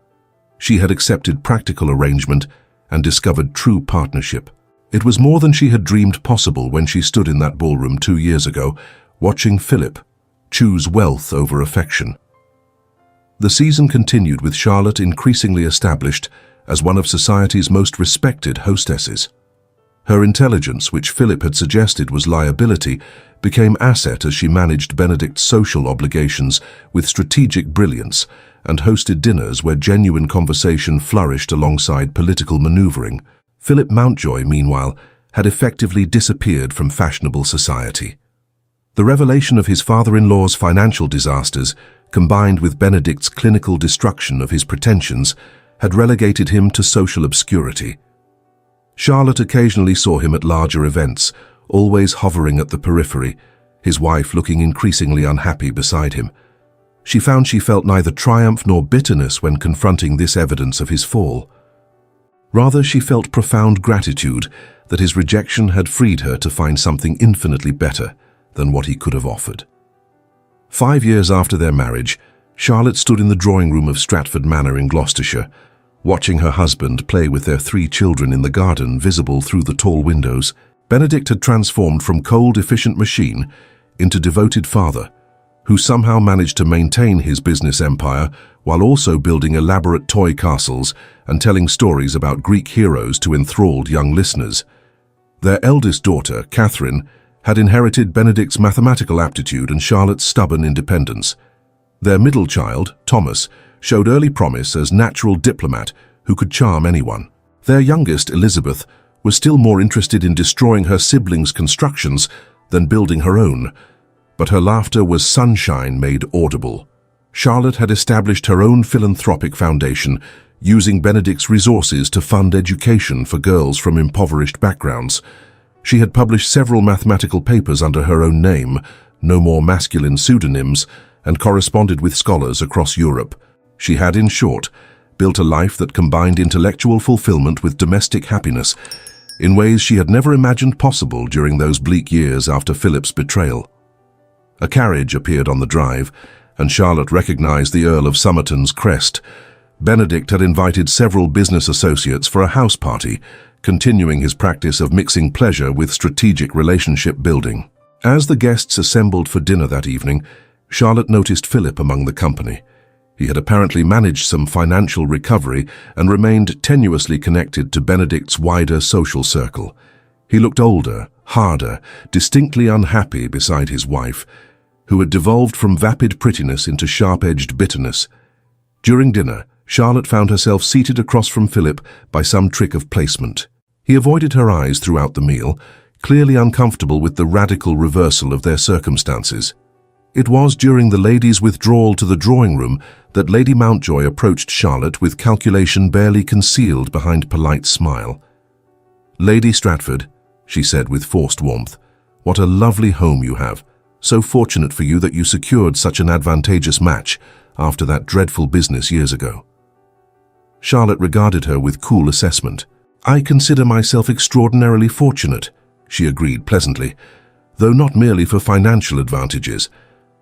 She had accepted practical arrangement and discovered true partnership. It was more than she had dreamed possible when she stood in that ballroom 2 years ago, watching Philip choose wealth over affection. The season continued with Charlotte increasingly established as one of society's most respected hostesses. Her intelligence, which Philip had suggested was liability, became asset as she managed Benedict's social obligations with strategic brilliance and hosted dinners where genuine conversation flourished alongside political maneuvering. Philip Mountjoy, meanwhile, had effectively disappeared from fashionable society. The revelation of his father-in-law's financial disasters, combined with Benedict's clinical destruction of his pretensions, had relegated him to social obscurity. Charlotte occasionally saw him at larger events, always hovering at the periphery, his wife looking increasingly unhappy beside him. She found she felt neither triumph nor bitterness when confronting this evidence of his fall. Rather, she felt profound gratitude that his rejection had freed her to find something infinitely better than what he could have offered. 5 years after their marriage, Charlotte stood in the drawing room of Stratford Manor in Gloucestershire, watching her husband play with their 3 children in the garden visible through the tall windows. Benedict had transformed from cold, efficient machine into devoted father, who somehow managed to maintain his business empire while also building elaborate toy castles and telling stories about Greek heroes to enthralled young listeners. Their eldest daughter, Catherine, had inherited Benedict's mathematical aptitude and Charlotte's stubborn independence. Their middle child, Thomas, showed early promise as natural diplomat who could charm anyone. Their youngest, Elizabeth, was still more interested in destroying her siblings' constructions than building her own, but her laughter was sunshine made audible. Charlotte had established her own philanthropic foundation, using Benedict's resources to fund education for girls from impoverished backgrounds. She had published several mathematical papers under her own name, no more masculine pseudonyms, and corresponded with scholars across Europe. She had, in short, built a life that combined intellectual fulfillment with domestic happiness, in ways she had never imagined possible during those bleak years after Philip's betrayal. A carriage appeared on the drive, and Charlotte recognized the Earl of Somerton's crest. Benedict had invited several business associates for a house party, continuing his practice of mixing pleasure with strategic relationship building. As the guests assembled for dinner that evening, Charlotte noticed Philip among the company. He had apparently managed some financial recovery and remained tenuously connected to Benedict's wider social circle. He looked older, harder, distinctly unhappy beside his wife, who had devolved from vapid prettiness into sharp-edged bitterness. During dinner, Charlotte found herself seated across from Philip by some trick of placement. He avoided her eyes throughout the meal, clearly uncomfortable with the radical reversal of their circumstances. It was during the ladies' withdrawal to the drawing room that Lady Mountjoy approached Charlotte with calculation barely concealed behind polite smile. "Lady Stratford," she said with forced warmth, "what a lovely home you have. So fortunate for you that you secured such an advantageous match after that dreadful business years ago." Charlotte regarded her with cool assessment. "I consider myself extraordinarily fortunate," she agreed pleasantly, "though not merely for financial advantages.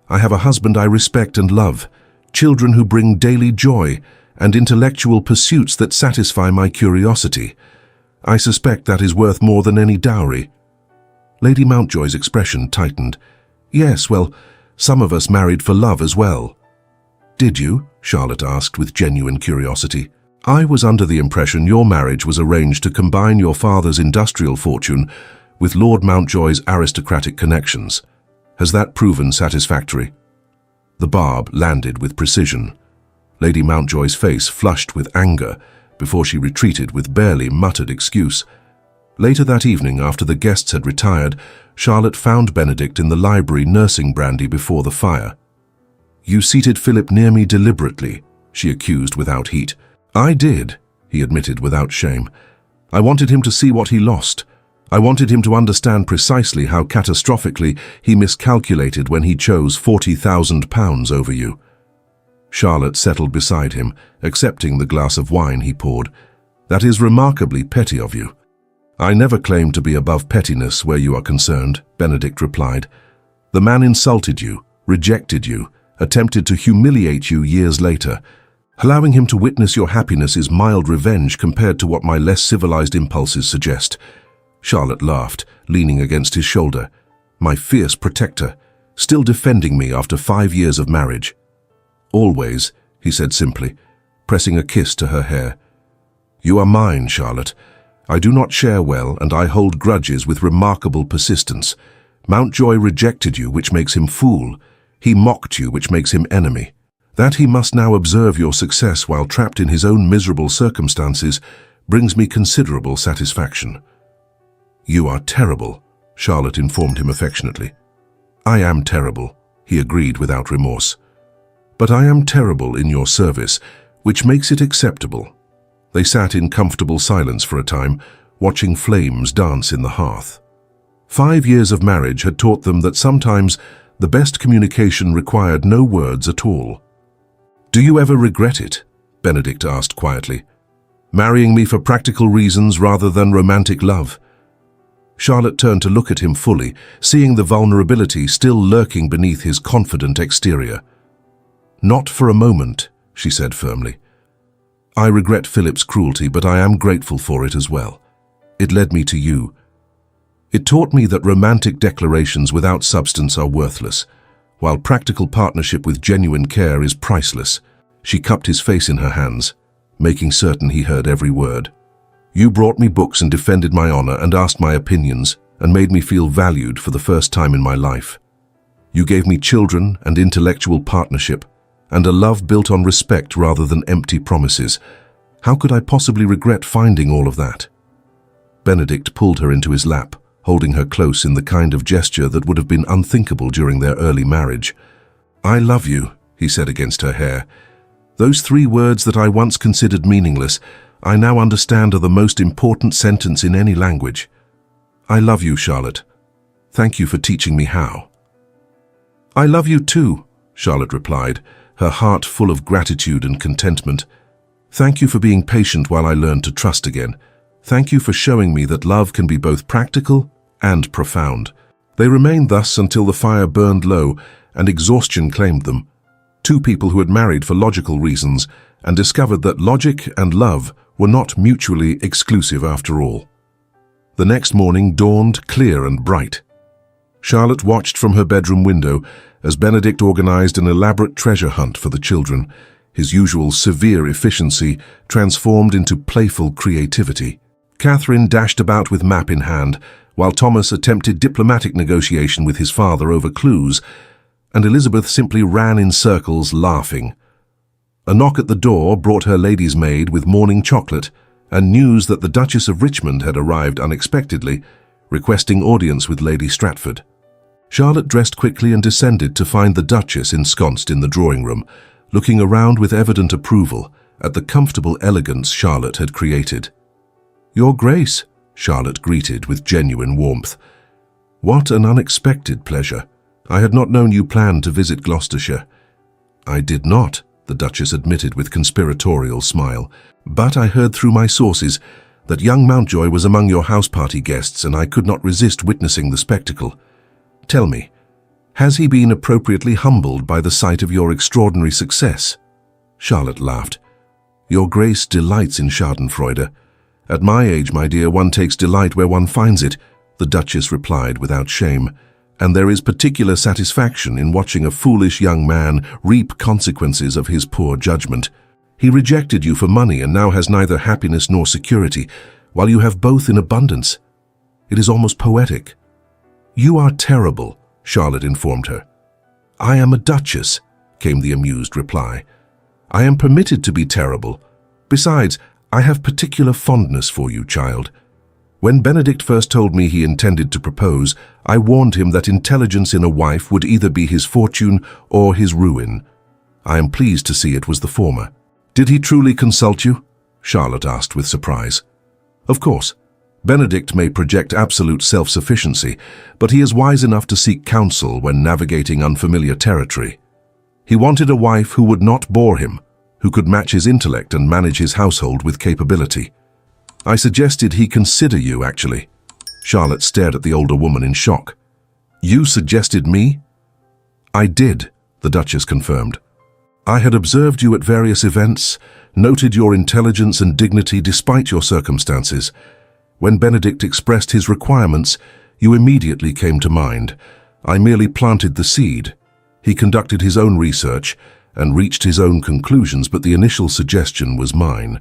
I have a husband I respect and love, children who bring daily joy, and intellectual pursuits that satisfy my curiosity. I suspect that is worth more than any dowry." Lady Mountjoy's expression tightened. "Yes, well, some of us married for love as well." "Did you?" Charlotte asked with genuine curiosity. "I was under the impression your marriage was arranged to combine your father's industrial fortune with Lord Mountjoy's aristocratic connections. Has that proven satisfactory?" The barb landed with precision. Lady Mountjoy's face flushed with anger before she retreated with barely muttered excuse. Later that evening, after the guests had retired, Charlotte found Benedict in the library nursing brandy before the fire. "You seated Philip near me deliberately," she accused without heat. "I did," he admitted without shame. "I wanted him to see what he lost. I wanted him to understand precisely how catastrophically he miscalculated when he chose £40,000 over you." Charlotte settled beside him, accepting the glass of wine he poured. "That is remarkably petty of you." "I never claimed to be above pettiness where you are concerned," Benedict replied. "The man insulted you, rejected you, attempted to humiliate you years later. Allowing him to witness your happiness is mild revenge compared to what my less civilized impulses suggest." Charlotte laughed, leaning against his shoulder. "My fierce protector, still defending me after 5 years of marriage." "Always," he said simply, pressing a kiss to her hair. "You are mine, Charlotte. I do not share well, and I hold grudges with remarkable persistence. Mountjoy rejected you, which makes him fool. He mocked you, which makes him enemy. That he must now observe your success while trapped in his own miserable circumstances brings me considerable satisfaction." "You are terrible," Charlotte informed him affectionately. "I am terrible," he agreed without remorse. "But I am terrible in your service, which makes it acceptable." They sat in comfortable silence for a time, watching flames dance in the hearth. 5 years of marriage had taught them that sometimes the best communication required no words at all. "Do you ever regret it?" Benedict asked quietly. "Marrying me for practical reasons rather than romantic love?" Charlotte turned to look at him fully, seeing the vulnerability still lurking beneath his confident exterior. "Not for a moment," she said firmly. "I regret Philip's cruelty, but I am grateful for it as well. It led me to you. It taught me that romantic declarations without substance are worthless, while practical partnership with genuine care is priceless." She cupped his face in her hands, making certain he heard every word. "You brought me books and defended my honor and asked my opinions and made me feel valued for the first time in my life. You gave me children and intellectual partnership, and a love built on respect rather than empty promises. How could I possibly regret finding all of that? Benedict pulled her into his lap, holding her close in the kind of gesture that would have been unthinkable during their early marriage. "I love you," he said against her hair. "Those 3 words that I once considered meaningless, I now understand are the most important sentence in any language. I love you, Charlotte. Thank you for teaching me how." "I love you too," Charlotte replied, her heart full of gratitude and contentment. "Thank you for being patient while I learned to trust again. Thank you for showing me that love can be both practical and profound." They remained thus until the fire burned low and exhaustion claimed them. 2 people who had married for logical reasons and discovered that logic and love were not mutually exclusive after all. The next morning dawned clear and bright. Charlotte watched from her bedroom window as Benedict organized an elaborate treasure hunt for the children, his usual severe efficiency transformed into playful creativity. Catherine dashed about with map in hand, while Thomas attempted diplomatic negotiation with his father over clues, and Elizabeth simply ran in circles, laughing. A knock at the door brought her lady's maid with morning chocolate and news that the Duchess of Richmond had arrived unexpectedly, requesting audience with Lady Stratford. Charlotte dressed quickly and descended to find the Duchess ensconced in the drawing room, looking around with evident approval at the comfortable elegance Charlotte had created. "Your Grace," Charlotte greeted with genuine warmth. "What an unexpected pleasure. I had not known you planned to visit Gloucestershire." "I did not," the Duchess admitted with conspiratorial smile, "but I heard through my sources that young Mountjoy was among your house party guests and I could not resist witnessing the spectacle. Tell me, has he been appropriately humbled by the sight of your extraordinary success?" Charlotte laughed. "Your Grace delights in schadenfreude. At my age, my dear, one takes delight where one finds it," the Duchess replied without shame, "and there is particular satisfaction in watching a foolish young man reap consequences of his poor judgment. He rejected you for money and now has neither happiness nor security, while you have both in abundance. It is almost poetic." "You are terrible," Charlotte informed her. "I am a duchess," came the amused reply. "I am permitted to be terrible. Besides, I have particular fondness for you, child. When Benedict first told me he intended to propose, I warned him that intelligence in a wife would either be his fortune or his ruin. I am pleased to see it was the former." "Did he truly consult you?" Charlotte asked with surprise. "Of course. Benedict may project absolute self-sufficiency, but he is wise enough to seek counsel when navigating unfamiliar territory. He wanted a wife who would not bore him, who could match his intellect and manage his household with capability. I suggested he consider you, actually." Charlotte stared at the older woman in shock. "You suggested me?" "I did," the Duchess confirmed. "I had observed you at various events, noted your intelligence and dignity despite your circumstances. When Benedict expressed his requirements, you immediately came to mind. I merely planted the seed. He conducted his own research and reached his own conclusions, but the initial suggestion was mine."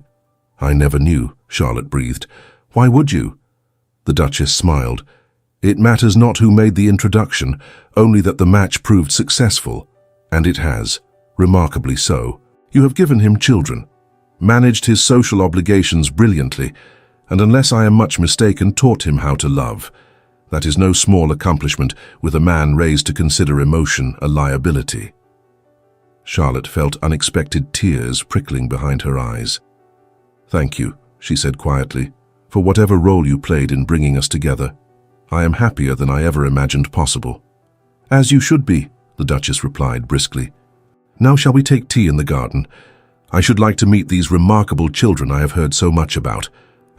"I never knew," Charlotte breathed. "Why would you?" The Duchess smiled. "It matters not who made the introduction, only that the match proved successful. And it has. Remarkably so. You have given him children, managed his social obligations brilliantly, and unless I am much mistaken, taught him how to love. That is no small accomplishment with a man raised to consider emotion a liability." Charlotte felt unexpected tears prickling behind her eyes. "Thank you," she said quietly, "for whatever role you played in bringing us together. I am happier than I ever imagined possible." "As you should be," the Duchess replied briskly. "Now shall we take tea in the garden? I should like to meet these remarkable children I have heard so much about,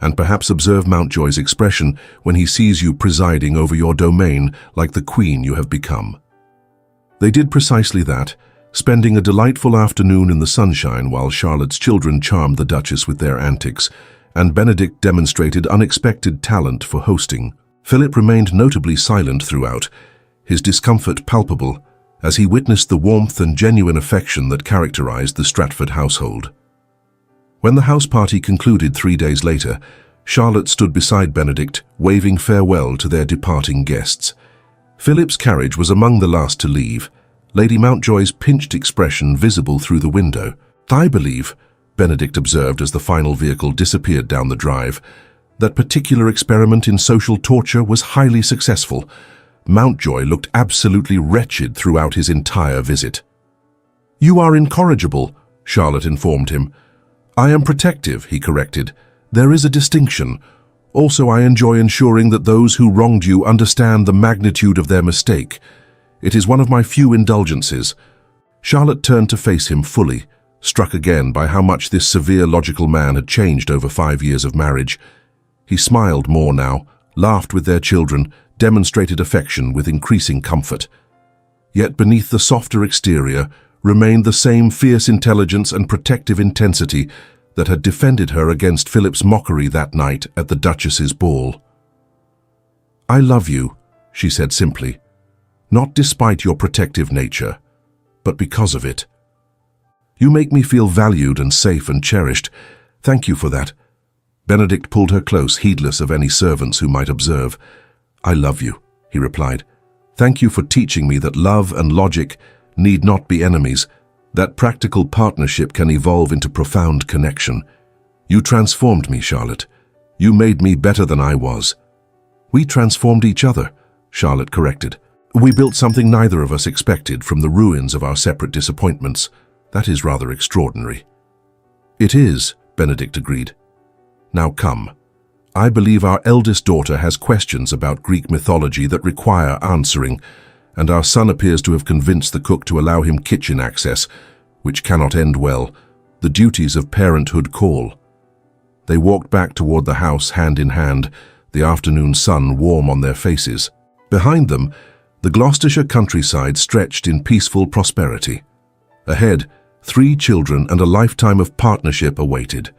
and perhaps observe Mountjoy's expression when he sees you presiding over your domain like the queen you have become." They did precisely that, spending a delightful afternoon in the sunshine while Charlotte's children charmed the Duchess with their antics, and Benedict demonstrated unexpected talent for hosting. Philip remained notably silent throughout, his discomfort palpable, as he witnessed the warmth and genuine affection that characterized the Stratford household. When the house party concluded 3 days later, Charlotte stood beside Benedict, waving farewell to their departing guests. Philip's carriage was among the last to leave, Lady Mountjoy's pinched expression visible through the window. "I believe," Benedict observed as the final vehicle disappeared down the drive, "that particular experiment in social torture was highly successful." Mountjoy looked absolutely wretched throughout his entire visit. "You are incorrigible," Charlotte informed him. "I am protective," he corrected. "There is a distinction. Also, I enjoy ensuring that those who wronged you understand the magnitude of their mistake. It is one of my few indulgences." Charlotte turned to face him fully, struck again by how much this severe logical man had changed over 5 years of marriage. He smiled more now, laughed with their children, demonstrated affection with increasing comfort. Yet beneath the softer exterior remained the same fierce intelligence and protective intensity that had defended her against Philip's mockery that night at the Duchess's ball. "I love you," she said simply, "not despite your protective nature, but because of it. You make me feel valued and safe and cherished. Thank you for that." Benedict pulled her close, heedless of any servants who might observe. "I love you," he replied. "Thank you for teaching me that love and logic need not be enemies, that practical partnership can evolve into profound connection. You transformed me, Charlotte. You made me better than I was." "We transformed each other," Charlotte corrected. "We built something neither of us expected from the ruins of our separate disappointments. That is rather extraordinary." "It is," Benedict agreed. "Now come. I believe our eldest daughter has questions about Greek mythology that require answering, and our son appears to have convinced the cook to allow him kitchen access, which cannot end well. The duties of parenthood call." They walked back toward the house hand in hand, the afternoon sun warm on their faces. Behind them, the Gloucestershire countryside stretched in peaceful prosperity. Ahead, 3 children and a lifetime of partnership awaited.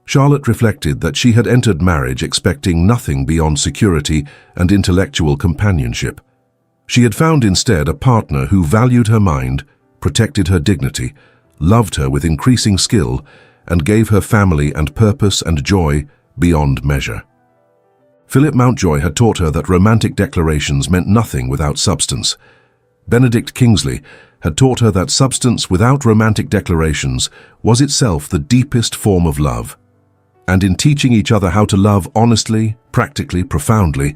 Charlotte reflected that she had entered marriage expecting nothing beyond security and intellectual companionship. She had found instead a partner who valued her mind, protected her dignity, loved her with increasing skill, and gave her family and purpose and joy beyond measure. Philip Mountjoy had taught her that romantic declarations meant nothing without substance. Benedict Kingsley had taught her that substance without romantic declarations was itself the deepest form of love. And in teaching each other how to love honestly, practically, profoundly,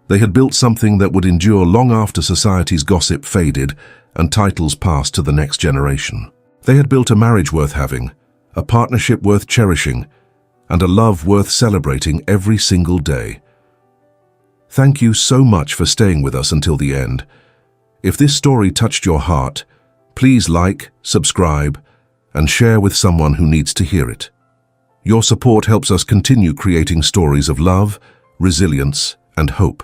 they had built something that would endure long after society's gossip faded and titles passed to the next generation. They had built a marriage worth having, a partnership worth cherishing, and a love worth celebrating every single day. Thank you so much for staying with us until the end. If this story touched your heart, please like, subscribe, and share with someone who needs to hear it. Your support helps us continue creating stories of love, resilience, and hope.